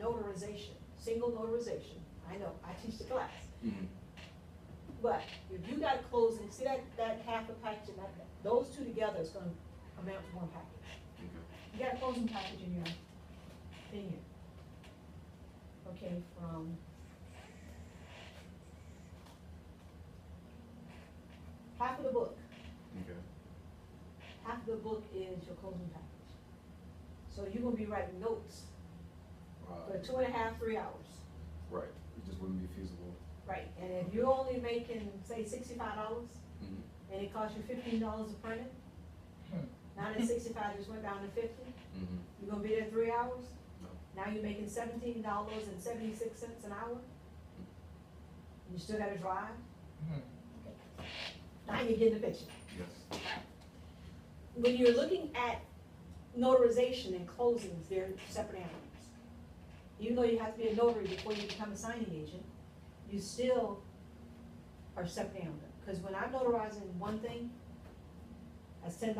notarization, single notarization. I know, I teach the class. Mhm. But if you got a closing, see that half a package, and those two together is gonna amount to one package. Okay. You got a closing package in here. Okay, from half of the book. Okay. Half of the book is your closing package. So you're gonna be writing notes for 2.5, 3 hours. Right. It just wouldn't be feasible. Right, and if you're only making, say, $65, Mm-hmm. and it costs you $15 to print it, now that 65 just went down to 50, Mm-hmm. you're gonna be there 3 hours? No. Now you're making $17.76 an hour? You still gotta drive? Now you're getting the picture. Yes. When you're looking at notarization and closings, they're separate animals. Even though you have to be a notary before you become a signing agent, you still are separate animals. Because when I'm notarizing one thing, that's $10,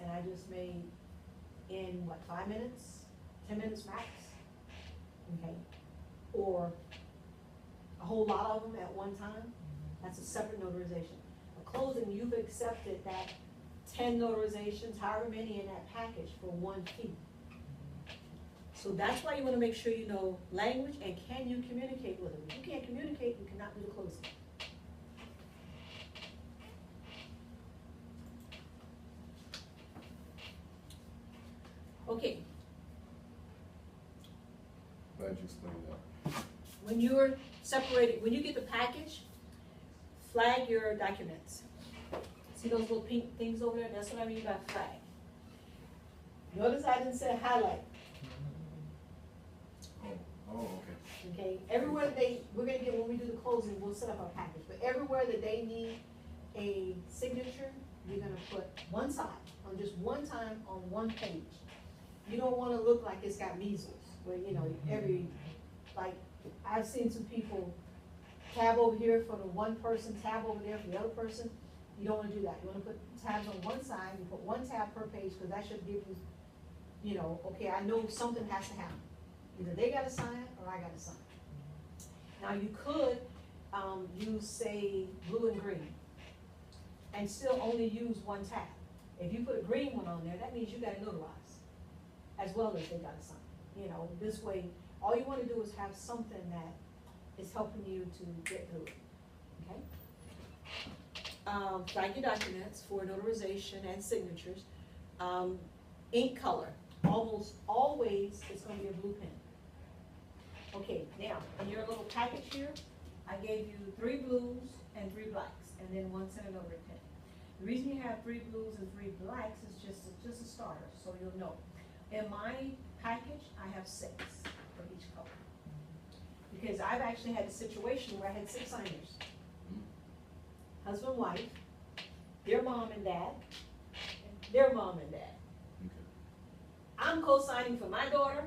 and I just made in, 5 minutes? 10 minutes max? Okay, or a whole lot of them at one time, that's a separate notarization. A closing, you've accepted that 10 notarizations, however many in that package for one fee. So that's why you wanna make sure you know language and can you communicate with them. If you can't communicate, you cannot do the closing. Okay, Glad you explained that. when you're separated, when you get the package, flag your documents. See those little pink things over there? That's what I mean by flag. Notice I didn't say highlight, Oh, okay. okay? Everywhere that we're gonna get, when we do the closing, we'll set up our package, but everywhere that they need a signature, you're gonna put one side, on just one time, on one page. You don't wanna look like it's got measles, where, like, I've seen some people tab over here for the one person, tab over there for the other person. You don't wanna do that. You wanna put tabs on one side, you put one tab per page, because that should give you, okay, I know something has to happen. Either they gotta sign or I gotta sign. Now, you could, use, say, blue and green, and still only use one tab. If you put a green one on there, that means you gotta notarize, as well as they gotta sign. This way, all you wanna do is have something that is helping you to get through it, okay? Flag your documents for notarization and signatures. Ink color, almost always it's gonna be a blue pen. Okay, now, in your little package here, I gave you 3 blues and 3 blacks, and then 1 Cynanotary pen. The reason you have 3 blues and 3 blacks is just a starter, so you'll know. In my package, I have 6 for each color. Because I've actually had a situation where I had 6 signers. Husband, wife, their mom and dad, and their mom and dad. Okay. I'm co-signing for my daughter,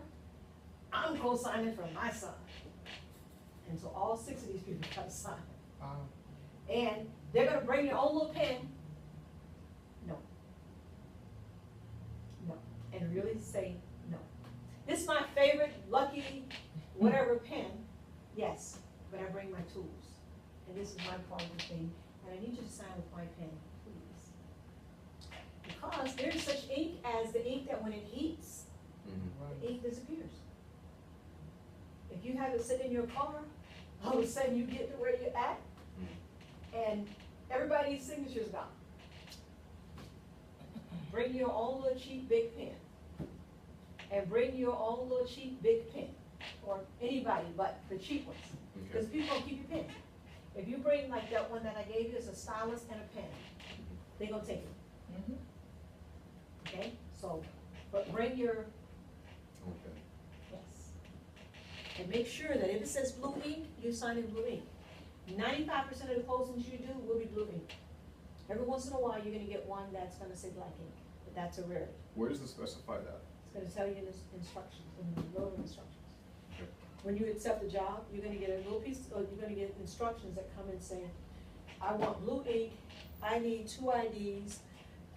I'm co-signing for my son. And so all 6 of these people got to sign. And they're gonna bring their own little pen. No. No. And really say no. This is my favorite, lucky, whatever pen. Yes, but I bring my tools. And this is my part of the thing. And I need you to sign with my pen, please. Because there's such ink as the ink that when it heats, Mm-hmm. the ink disappears. If you have it sit in your car, all of a sudden you get to where you're at, and everybody's signature's gone. Bring your own little cheap big pen. And bring your own little cheap big pen. Or anybody but the cheap ones. Because Okay. people don't keep your pen. If you bring like that one that I gave you, it's a stylus and a pen. They're gonna take it. Okay? So, but bring your, Okay. yes. And make sure that if it says blue ink, you sign in blue ink. 95% of the closings you do will be blue ink. Every once in a while, you're gonna get one that's gonna say black ink, but that's a rarity. Where does it specify that? It's gonna tell you in the instructions, in the road instructions. Okay. when you accept the job, you're gonna get a little piece, or you're gonna get instructions that come in saying, I want blue ink, I need 2 IDs,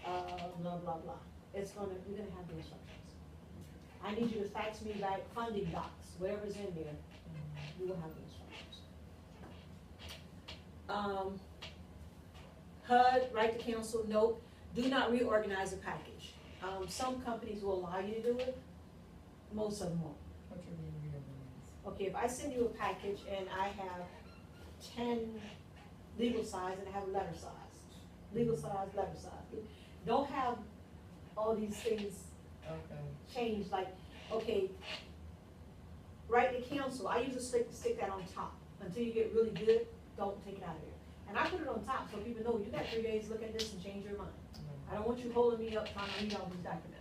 blah, blah, blah. You're gonna have the instructions. I need you to fax me back funding docs, whatever's in there, you will have the instructions. HUD, right to counsel, note, do not reorganize a package. Some companies will allow you to do it, most of them won't. What you mean reorganize? Okay, if I send you a package and I have 10 legal size and I have a letter size, legal size, letter size, don't have all these things Okay. changed, like, okay, right to counsel, I usually stick that on top. Until you get really good, don't take it out of there. And I put it on top so people know you got 3 days to look at this and change your mind. I don't want you holding me up trying to read all these documents.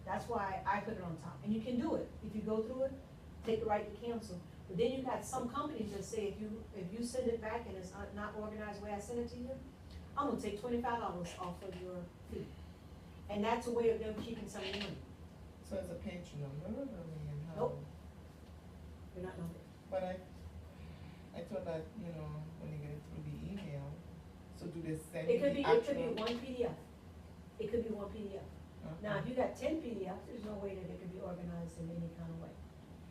That's why I put it on top. And you can do it. If you go through it, take the right to counsel. But then you got some companies that say if you send it back and it's not organized the way I send it to you, I'm gonna take $25 off of your fee. And that's a way of them keeping some of your money. So it's a page number, I mean, how? Nope. You're not numbered. But I thought that, you know, when you get it through the email, so do they send you It could the be actual? one PDF. It could be one PDF. Now, if you got 10 PDFs, there's no way that it could be organized in any kind of way.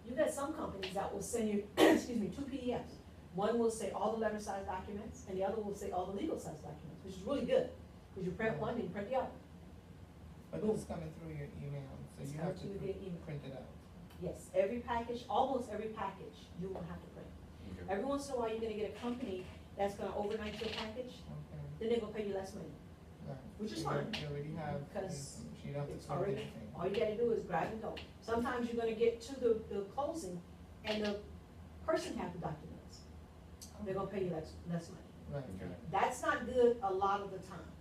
You got some companies that will send you, excuse me, 2 PDFs. One will say all the letter size documents, and the other will say all the legal size documents, which is really good, because you print one and you print the other. But it's coming through your email, so It's you coming have to through via email. print it out. Yes, every package, almost every package, you will have to print. Okay. Every once in a while, you're gonna get a company that's gonna overnight your package, Okay. then they're gonna pay you less money. Right. Which is So fine, You already have the because information, you don't have to it's print already, anything. all you gotta do is grab and go. Sometimes you're gonna get to the closing, and the person have the documents. They're gonna pay you less money. Right, Okay. right. That's not good a lot of the times,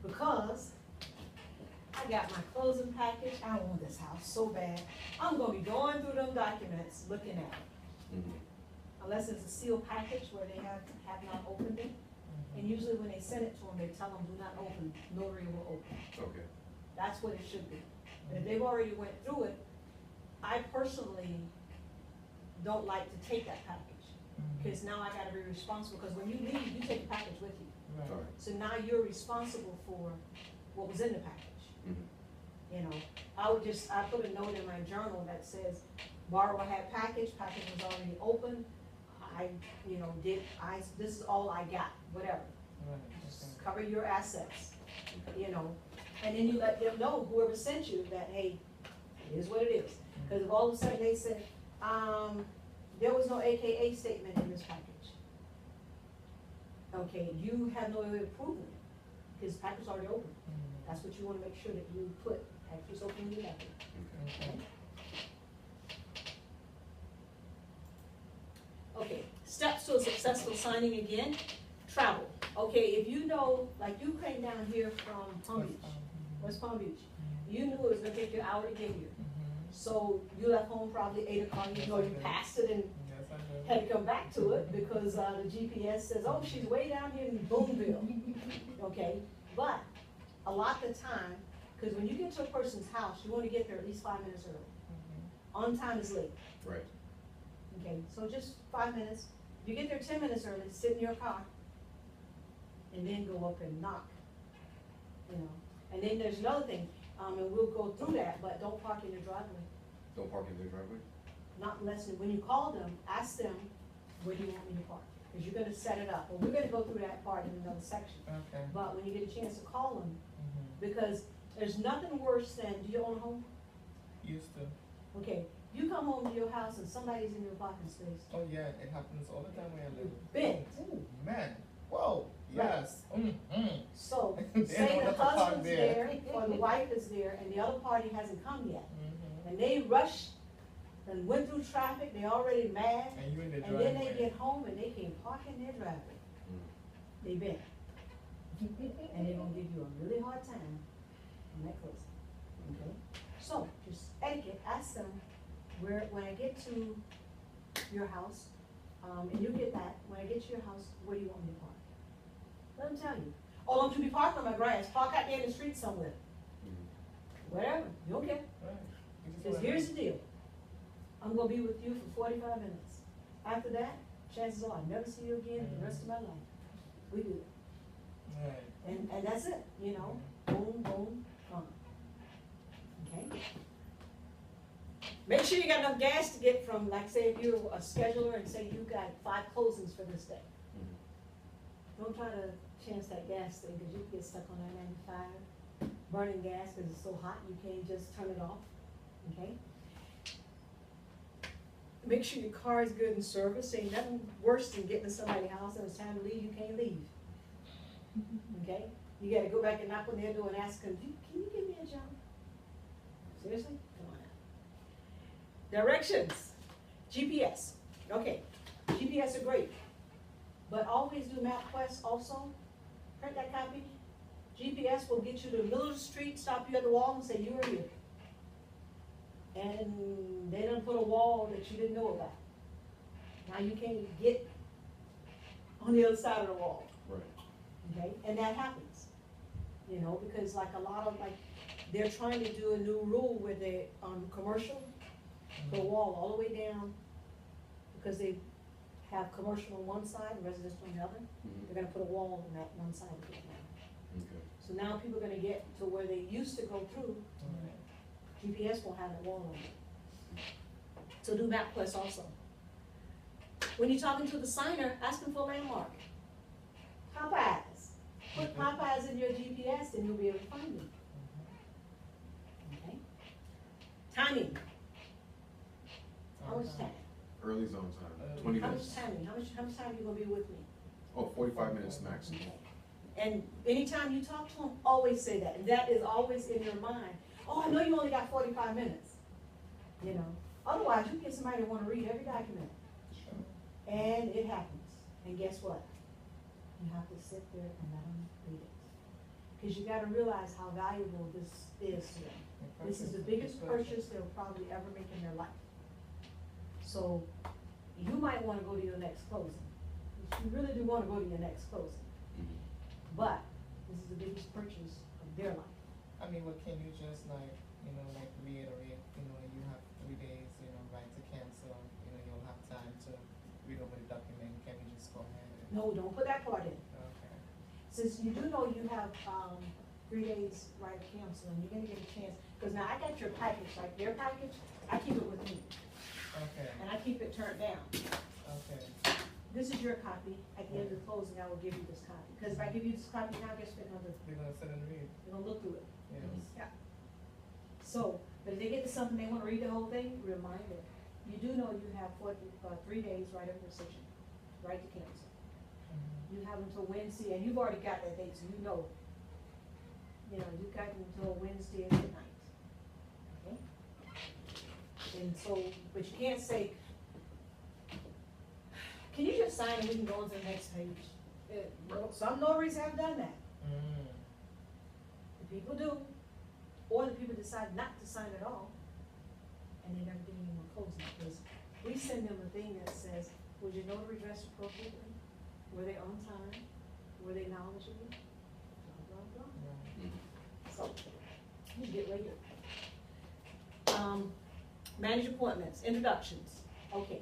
because I got my closing package, I want this house so bad. I'm gonna be going through them documents, looking at it. Unless it's a sealed package where they have not opened it. And usually when they send it to them, they tell them, do not open, notary will open. Okay. That's what it should be. And if they've already went through it, I personally don't like to take that package. Because now I gotta be responsible, because when you leave, you take the package with you. Right. All right. So now you're responsible for what was in the package. Mhm. You know, I put a note in my journal that says, borrower had package was already open. This is all I got, whatever. Right, Just okay. cover your assets, you know, and then you let them know, whoever sent you, that, hey, it is what it is. Because if all of a sudden they said, there was no AKA statement in this package. Okay, you have no way of proving it, because the package is already open. That's what you wanna make sure that you put, package was open when you left it. Okay. Okay. Okay, steps to a successful signing again, travel. Okay, if you know, like you came down here from Palm Beach, West Palm Beach, you knew it was gonna take you an hour to get here. So you left home probably 8 o'clock, you know, you passed it and Yes, I know. had to come back to it because the GPS says, oh, she's way down here in Boonville. Okay, but a lot of the time, because when you get to a person's house, you want to get there at least 5 minutes early. On time is late. Right. Okay, so just 5 minutes. If you get there 10 minutes early, sit in your car, and then go up and knock, you know. And then there's another thing, and we'll go through that, but don't park in your driveway. Don't park in their driveway? Not unless, when you call them, ask them, where do you want me to park? Because you're gonna set it up. Well, we're gonna go through that part in another section. Okay. But when you get a chance to call them, Mhm. because there's nothing worse than, do you own a home? Used to. Okay, you come home to your house and somebody's in your parking space. Oh, yeah, it happens all the time where I live. Bent. Oh, man. Whoa, yes. So, They say don't the have to park husband's there. there, or the wife is there, and the other party hasn't come yet. Mhm. And they rushed and went through traffic, they already mad, And you in the and driveway. then they get home and they can't park in their driveway. They bent. And they're gonna give you a really hard time on that closing, okay? So, just etiquette, ask them, when I get to your house, and you get that, when I get to your house, where do you want me to park? Let them tell you. Oh, don't you be parking on my grass, park out there in the street somewhere, whatever, you don't care. Right. You just Because wanna- here's the deal. I'm gonna be with you for 45 minutes. After that, chances are I'll never see you again the rest of my life. We do it. Right. And that's it, you know, boom, boom, gone. Okay? Make sure you got enough gas to get from, like, say if you're a scheduler and say you got 5 closings for this day. Don't try to chance that gas thing, because you can get stuck on I-95, burning gas because it's so hot you can't just turn it off, okay? Make sure your car is good in service. Ain't nothing worse than getting to somebody's house and it's time to leave, you can't leave. Okay? You gotta go back and knock on their door and ask them, can you give me a job? Seriously? Come on now. Directions. GPS. Okay. GPS are great. But always do MapQuest also. Print that copy. GPS will get you to the middle of the street, stop you at the wall and say you are here. And they done put a wall that you didn't know about. Now you can't get on the other side of the wall. Right. Okay, and that happens, you know, because like a lot of, like, they're trying to do a new rule where they, commercial, put a wall all the way down, because they have commercial on one side and residential on the other. They're gonna put a wall on that one side of it now. Okay. So now people are gonna get to where they used to go through, GPS won't have that wall on it. So do MapQuest also. When you're talking to the signer, ask them for a landmark. Popeyes. Put Popeyes in your GPS and you'll be able to find them. Okay? Timing. How much time? Early zone time, 20 How much minutes. timing? How much time are you gonna be with me? Oh, 45 minutes maximum. And anytime you talk to them, always say that. And that is always in your mind. Oh, I know you only got 45 minutes. You know, otherwise you get somebody to wanna read every document. And it happens. And guess what? You have to sit there and let them read it. Because you gotta realize how valuable this is to them. This is the biggest purchase they'll probably ever make in their life. So you might wanna go to your next closing. You really do wanna go to your next closing. But this is the biggest purchase of their life. I mean, what can you just like reiterate, you have 3 days, right to cancel, you'll have time to read over the document, can we just go ahead and? No, don't put that part in. Okay. Since you do know you have, 3 days right to cancel, and you're gonna get a chance, cause now I got your package, like their package, I keep it with me, Okay, and I keep it turned down. okay, This is your copy, at the end of the closing, I will give you this copy, cause if I give you this copy now, guess what they're they're gonna sit and read, gonna look through it. yes. Yeah. So, but if they get to something, they wanna read the whole thing, remind them, you do know you have 3 days right of rescission, right to cancel. Mhm. You have until Wednesday, and you've already got that date, so you know. You've got until Wednesday at midnight, okay? And so, but you can't say, can you just sign and we can go on to the next page? Some notaries have done that. Mm. The people do, or the people decide not to sign at all, and they never get any more closing, because we send them a thing that says, was your notary dressed appropriately? Were they on time? Were they knowledgeable? Blah, blah, blah. Right. So, you get right here. Manage appointments, introductions. Okay.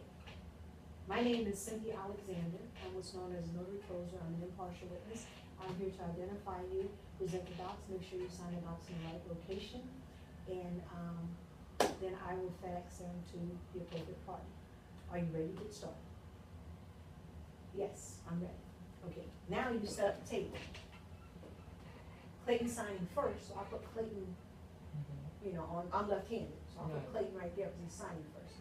My name is Cynthia Alexander. I'm what's known as a notary closer. I'm an impartial witness. I'm here to identify you, present the docs, make sure you sign the docs in the right location, and then I will fax them to the appropriate party. Are you ready to get started? Yes, I'm ready. Okay, now you set up the table. Clayton signing first, so I'll put Clayton, Mhm. I'm left-handed, so I'll put Right. Clayton right there because he's signing first.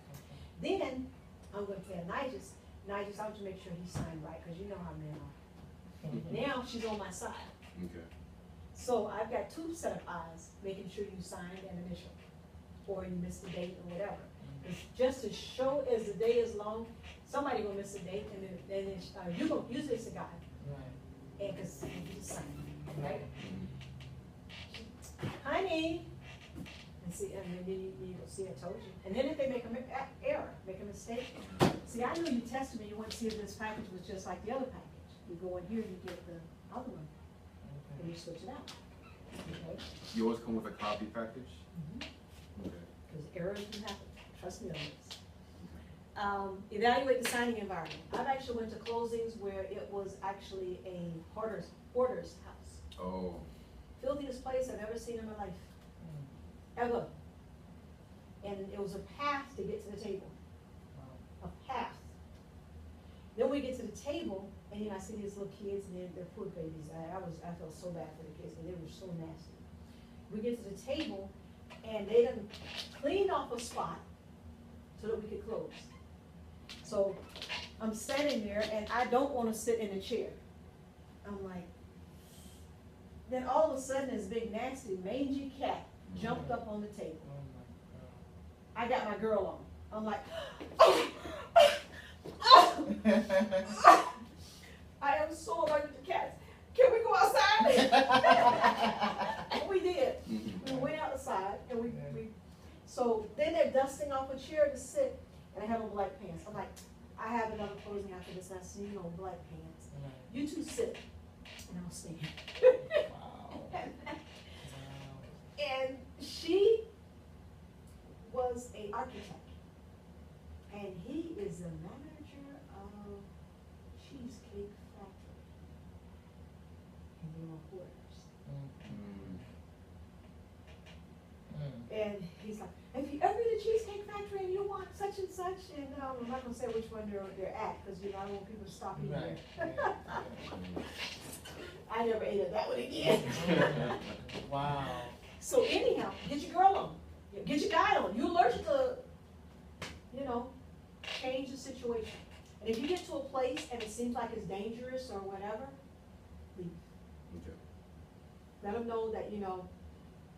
Okay. Then, I'm gonna tell Nigel, I want to make sure he signed right, because you know how men are. Mhm. Now, she's on my side. Okay. So I've got 2 set of eyes, making sure you signed and initial, or you missed the date or whatever. It's just to show as the day is long, somebody gonna miss a date, and then you gonna, usually it's a guy, Right. and cause you just signed, right? Honey, and see, and then you go, see, I told you. And then if they make a error, make a mistake, see, I knew you tested me, you want to see if this package was just like the other package. You go in here, you get the other one, and you switch it out, okay? You always come with a copy package? Mm-hmm. Okay. Because errors can happen, trust me on this. Evaluate the signing environment. I've actually went to closings where it was actually a hoarder's house. Oh. Filthiest place I've ever seen in my life, ever. And it was a path to get to the table, a path. Then we get to the table, and you know, I see these little kids, and they're poor babies. I felt so bad for the kids, because they were so nasty. We get to the table, and they done cleaned off a spot so that we could close. So I'm standing there, and I don't want to sit in a chair. I'm like, then all of a sudden, this big nasty mangy cat jumped up on the table. I got my girl on. I'm like, oh, I am so allergic to cats. Can we go outside? And we did. We went outside, and we so then they're dusting off a chair to sit, and I have on black pants. I'm like, I have another closing after this, and I see you on black pants. You two sit, and I'll stand. And she was an architect, and he is the manager of Cheesecake Factory, and they were hoarders. And he's like, have you ever been to Cheesecake Factory and you want such and such? And I'm not gonna say which one they're at, because you know I don't want people to stop eating there. I never ate at that one again. Wow. So anyhow, get your girl on. Get your guy on. You're allergic to, you know, change the situation. And if you get to a place and it seems like it's dangerous or whatever, leave. Okay. Let them know that, you know,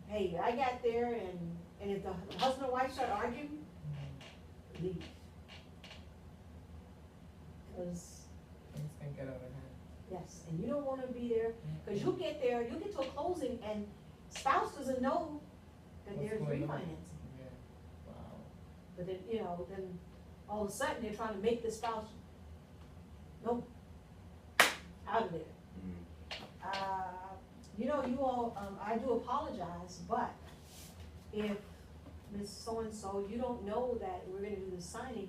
hey, I got there, and if the husband and wife start arguing, leave. Because things can get out of hand. yes, and you don't want to be there, because you'll get there, you'll get to a closing, and spouse doesn't know that What's there's going on? refinancing. Yeah. Wow. But then, you know, then all of a sudden they're trying to make the spouse, nope, out of there. You know, you all, I do apologize, but if Ms. So-and-so, you don't know that we're gonna do the signing,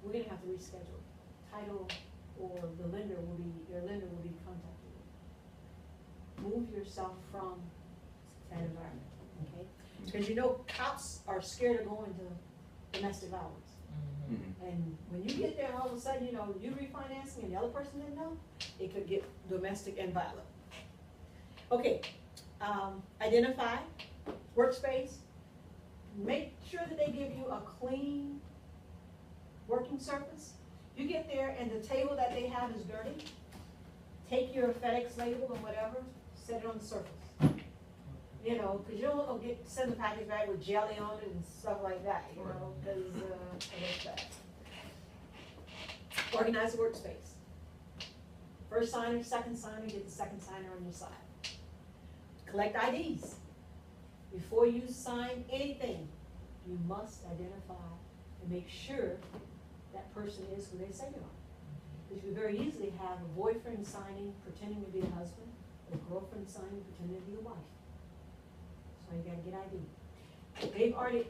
we're gonna have to reschedule. Title or your lender will be contacting you. Move yourself from that environment, okay? Because you know, cops are scared of going to domestic violence. And when you get there, all of a sudden, you know, you refinancing and the other person didn't know, it could get domestic and violent. Okay, identify workspace. Make sure that they give you a clean working surface. You get there and the table that they have is dirty, take your FedEx label or whatever, set it on the surface. You know, because you don't want to send the package back with jelly on it and stuff like that, you know, because it looks bad. Organize the workspace. First signer, second signer, get the second signer on your side. Collect IDs. Before you sign anything, you must identify and make sure that person is who they say you are. Because you very easily have a boyfriend signing pretending to be a husband, or a girlfriend signing pretending to be a wife. So you gotta get ID. They've already,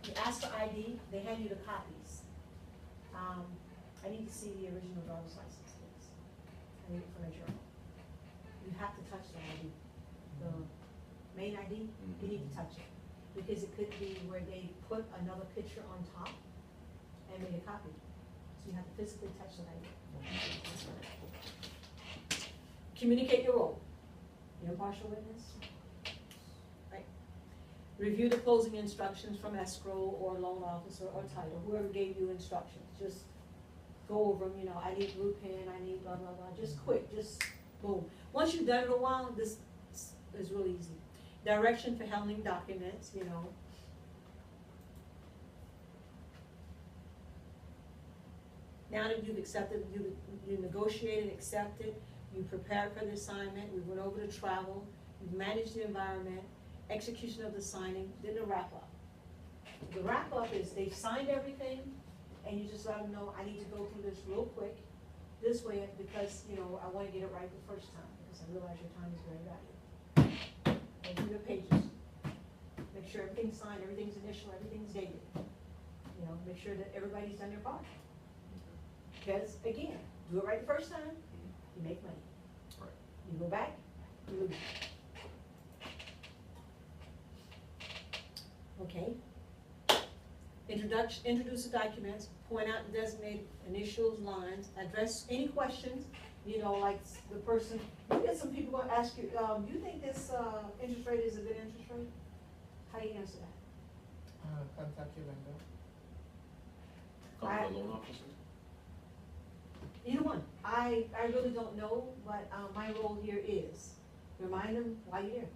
you ask for ID, they hand you the copies. I need to see the original driver's license, please. I need it for my journal. You have to touch the ID. The main ID, you need to touch it. Because it could be where they put another picture on top and made a copy. So you have to physically touch the ID. Communicate your role. The impartial witness. Right. Review the closing instructions from escrow or loan officer or title, whoever gave you instructions. Just go over them, you know, I need blue pen, I need blah, blah, blah. Just quick, just boom. Once you've done it a while, this is really easy. Direction for handling documents, you know. Now that you've accepted, you negotiated, accepted, you prepared for the assignment, we went over the travel, you've managed the environment, execution of the signing, then the wrap up. The wrap up is they've signed everything, and you just let them know, I need to go through this real quick, this way, because, you know, I want to get it right the first time, because I realize your time is very valuable. Go through the pages. Make sure everything's signed, everything's initial, everything's dated. You know, make sure that everybody's done their part. Okay. Because again, do it right the first time, Mhm. you make money. Right. You go back, you lose. Okay. Introduce the documents, point out the designated initials, lines, address any questions, you know, like the person, you get some people gonna ask you, do you think this, interest rate is a good interest rate? How do you answer that? Contact your vendor. Come to the loan officer? Either one. I really don't know, but, my role here is remind them why you're here.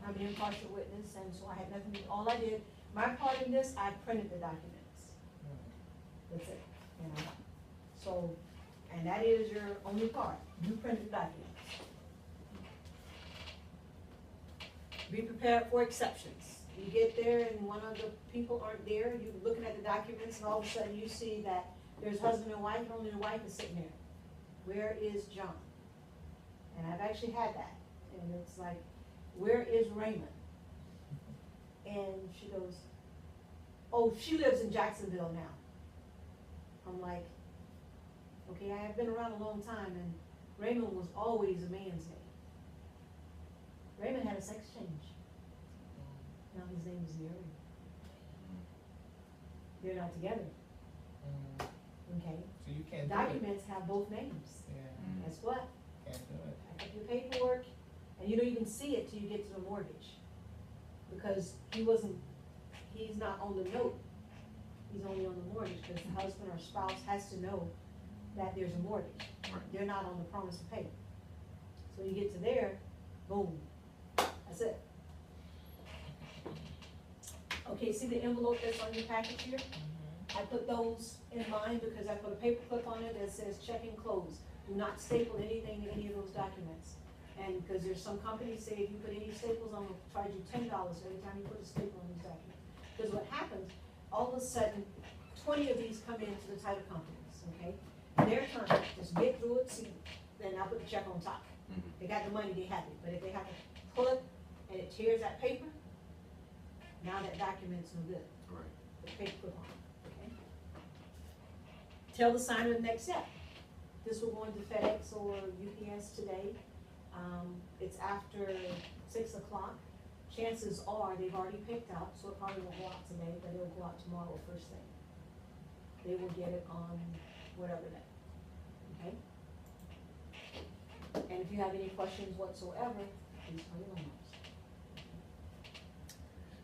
I'm an impartial witness, and so I had nothing, all I did, my part in this, I printed the documents. That's it, you know? So, and that is your only part, you printed the documents. Be prepared for exceptions. You get there and one of the people aren't there, you're looking at the documents and all of a sudden you see that there's husband and wife, and only the wife is sitting there. Where is John? And I've actually had that, and it's like, where is Raymond? And she goes, oh, she lives in Jacksonville now. I'm like, okay, I have been around a long time, and Raymond was always a man's name. Raymond had a sex change. Now his name is Mary. They're not together, okay? So you can't do it. Documents have both names. Yeah, Guess what? can't do it. Pack up your paperwork, and you don't even see it till you get to the mortgage. Because he's not on the note, he's only on the mortgage, because the husband or spouse has to know that there's a mortgage. Right. They're not on the promise to pay. So you get to there, boom, that's it. Okay, see the envelope that's on your package here? I put those in mine because I put a paper clip on it that says check and close. Do not staple anything in any of those documents. And because there's some companies say if you put any staples on, they'll charge you $10 every time you put a staple on these documents. Because what happens, all of a sudden, 20 of these come into the title companies, okay? Their turn, just get through it, see, then I'll put the check on top. They got the money, they have it. But if they have to pull it and it tears that paper, now that document's no good. Right. The paper put on, okay? Tell the signer the next step. This will go into FedEx or UPS today. It's after 6 o'clock. Chances are they've already picked up, so it probably won't go out today, but it'll go out tomorrow first thing. They will get it on whatever day, okay? And if you have any questions whatsoever, please call your loan officer.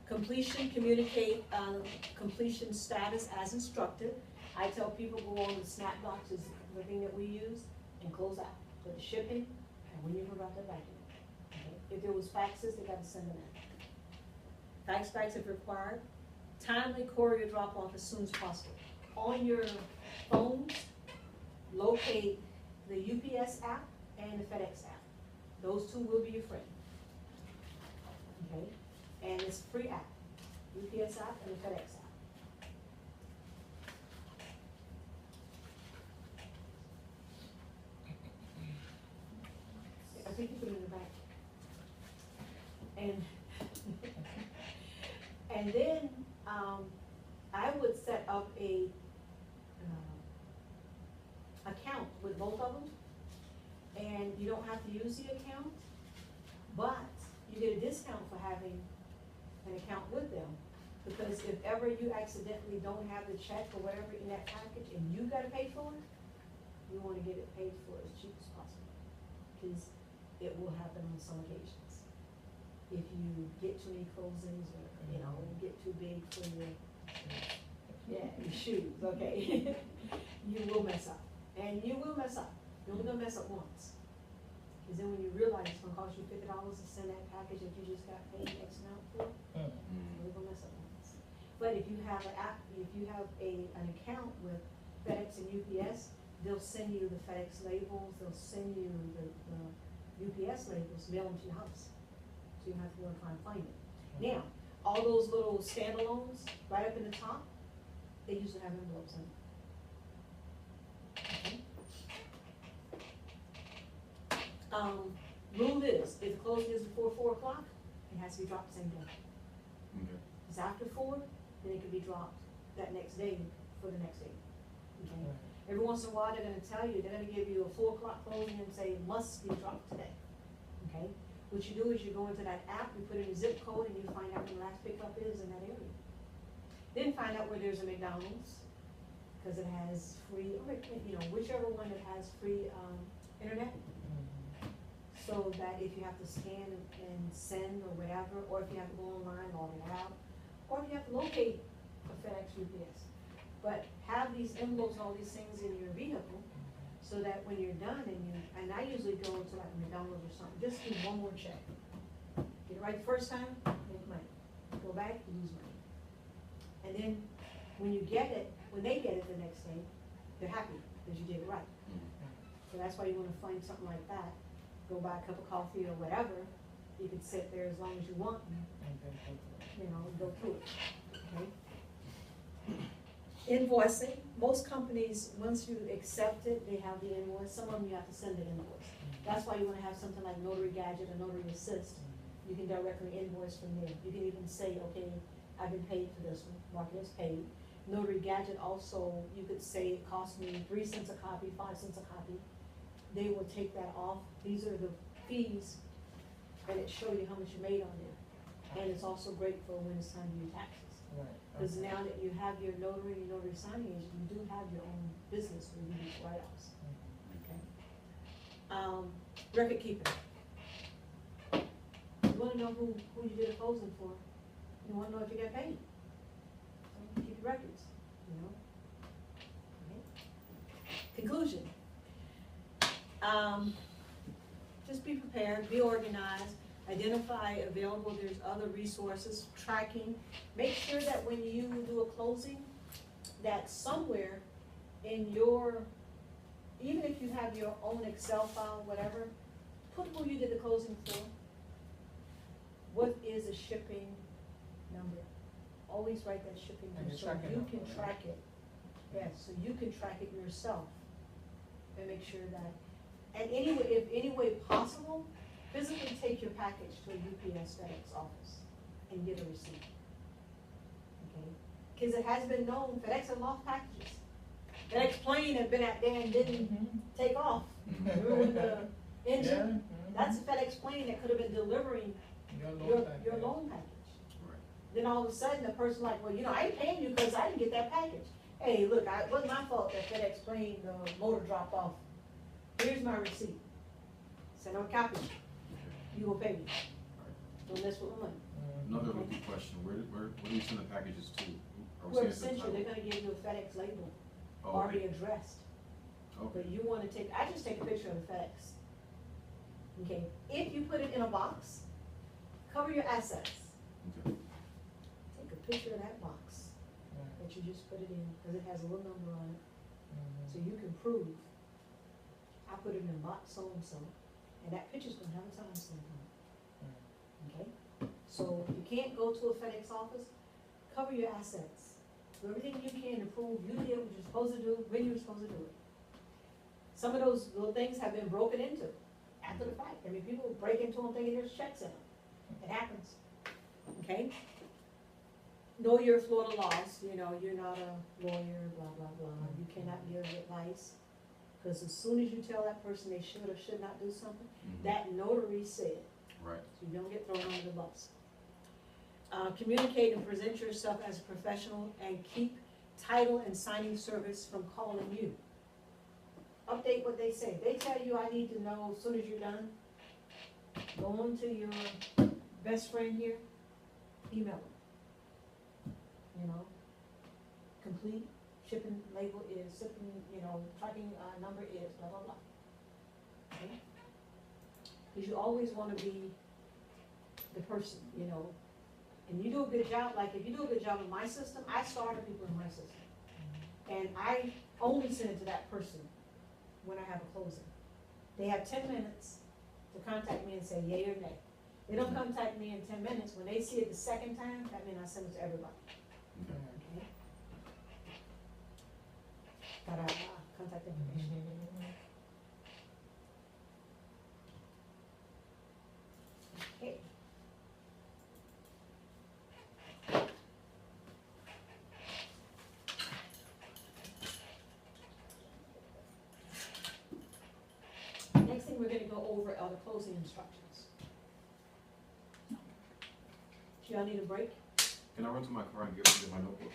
Completion, communicate, completion status as instructed. I tell people go on the snap box is the thing that we use and close out. Put the shipping and when you forgot that document. Okay? If there was faxes, they gotta send them in. Fax bags if required. Timely courier drop off as soon as possible. On your phones, locate the UPS app and the FedEx app. Those two will be your friend. Okay? And it's a free app. UPS app and the FedEx app. I think you put it in the back. And then, I would set up a, account with both of them. And you don't have to use the account, but you get a discount for having an account with them. Because if ever you accidentally don't have the check or whatever in that package and you gotta pay for it, you wanna get it paid for as cheap as possible. Cause it will happen on some occasions. If you get too many closings or, you know, get too big for your, yeah, your shoes, okay? You will mess up, and you will mess up. You're only gonna mess up once. Cause then when you realize it's gonna cost you $50 to send that package that you just got paid X amount for, you're gonna mess up once. But if you have an app, if you have an account with FedEx and UPS, they'll send you the FedEx labels, they'll send you the UPS labels, mail them to your house. So you don't have to go and try and find it. Now, all those little standalones right up in the top, they usually have envelopes in them. Okay. Rule is, if the closing is before 4 o'clock, it has to be dropped the same day. Okay. If it's after 4, then it can be dropped that next day for the next day, okay? Right. Every once in a while, they're gonna tell you, they're gonna give you a 4 o'clock closing and say, must be dropped today, okay? What you do is you go into that app, you put in your zip code, and you find out when the last pickup is in that area. Then find out where there's a McDonald's, cause it has free, or, you know, whichever one that has free, internet. Mhm. So that if you have to scan and send or whatever, or if you have to go online, log it out, or if you have to locate a FedEx UPS. But have these envelopes, all these things in your vehicle, so that when you're done and I usually go to like McDonald's or something, just do one more check. Get it right the first time, make money. Go back, lose money. And then when you get it, when they get it the next day, they're happy because you did it right. So that's why you wanna find something like that, go buy a cup of coffee or whatever, you can sit there as long as you want, and, And then go to it. you know, go through it, okay? Invoicing, most companies, once you accept it, they have the invoice, some of them you have to send an invoice. That's why you wanna have something like Notary Gadget or Notary Assist, you can directly invoice from there, you can even say, okay, I've been paid for this one, mark it as paid. Notary Gadget also, you could say it cost me 3 cents a copy, 5 cents a copy, they will take that off, these are the fees, and it show you how much you made on there. And it's also great for when it's time to do taxes. Right. Cause Okay. now that you have your notary signing agent, you do have your own business where you do write-offs, okay? Record keeping. You wanna know who you did a closing for, you wanna know if you got paid. So keep your records, you know? Okay. Conclusion. Just be prepared, be organized, identify available, there's other resources, tracking. Make sure that when you do a closing, that somewhere in your, even if you have your own Excel file, whatever, put who you did the closing for. What is a shipping number? Always write that shipping And number your so tracking you number, can right? track it. Yes, so you can track it yourself and make sure that, and anyway, if any way possible, physically take your package to a UPS FedEx office and get a receipt. Okay? Cause it has been known, FedEx has lost packages. FedEx plane had been out there and didn't Mhm. take off. Remember when the engine, Yeah. that's a FedEx plane that could have been delivering your loan package. Right. Then all of a sudden, the person like, well, you know, I ain't paying you because I didn't get that package. Hey, look, it wasn't my fault that FedEx plane, the motor dropped off. Here's my receipt. Send out a copy. You will pay me. Don't mess with my money. Another rookie question, where do you send the packages to? Are we Whoever saying sent you, the they're title? gonna give you a FedEx label, Oh, already okay. addressed. Okay. But you wanna I just take a picture of the FedEx. Okay, if you put it in a box, cover your assets. Okay. Take a picture of that box that you just put it in, cause it has a little number on it, so you can prove, I put it in a box so-and-so, and that picture's gonna have a timestamp on it. Okay? So if you can't go to a FedEx office, cover your assets. Do everything you can to prove you did what you're supposed to do, when you were supposed to do it. Some of those little things have been broken into after the fact. I mean, people break into them thinking there's checks in them. It happens. Okay? Know your Florida laws, you know, you're not a lawyer, blah, blah, blah. You cannot give advice. Because as soon as you tell that person they should or should not do something, Mhm. that notary said, Right. so you don't get thrown under the bus. Communicate and present yourself as a professional and keep title and signing service from calling you. Update what they say. They tell you I need to know as soon as you're done, go on to your best friend here, email them. You know, complete shipping label is, shipping, you know, tracking number is, blah, blah, blah. Okay? Because you always want to be the person, you know, and you do a good job, like if you do a good job in my system, I started people in my system. And I only send it to that person when I have a closing. They have 10 minutes to contact me and say yay or nay. They don't contact me in 10 minutes. When they see it the second time, that means I send it to everybody. Okay. Okay? Got contact information. Okay. we're gonna go over the closing instructions. Do y'all need a break? Can I run to my car and get my notebook?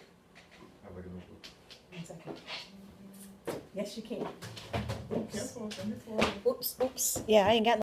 Have like a notebook? 1 second. Yes, you can. Careful, let me fall. Oops, yeah, I ain't got no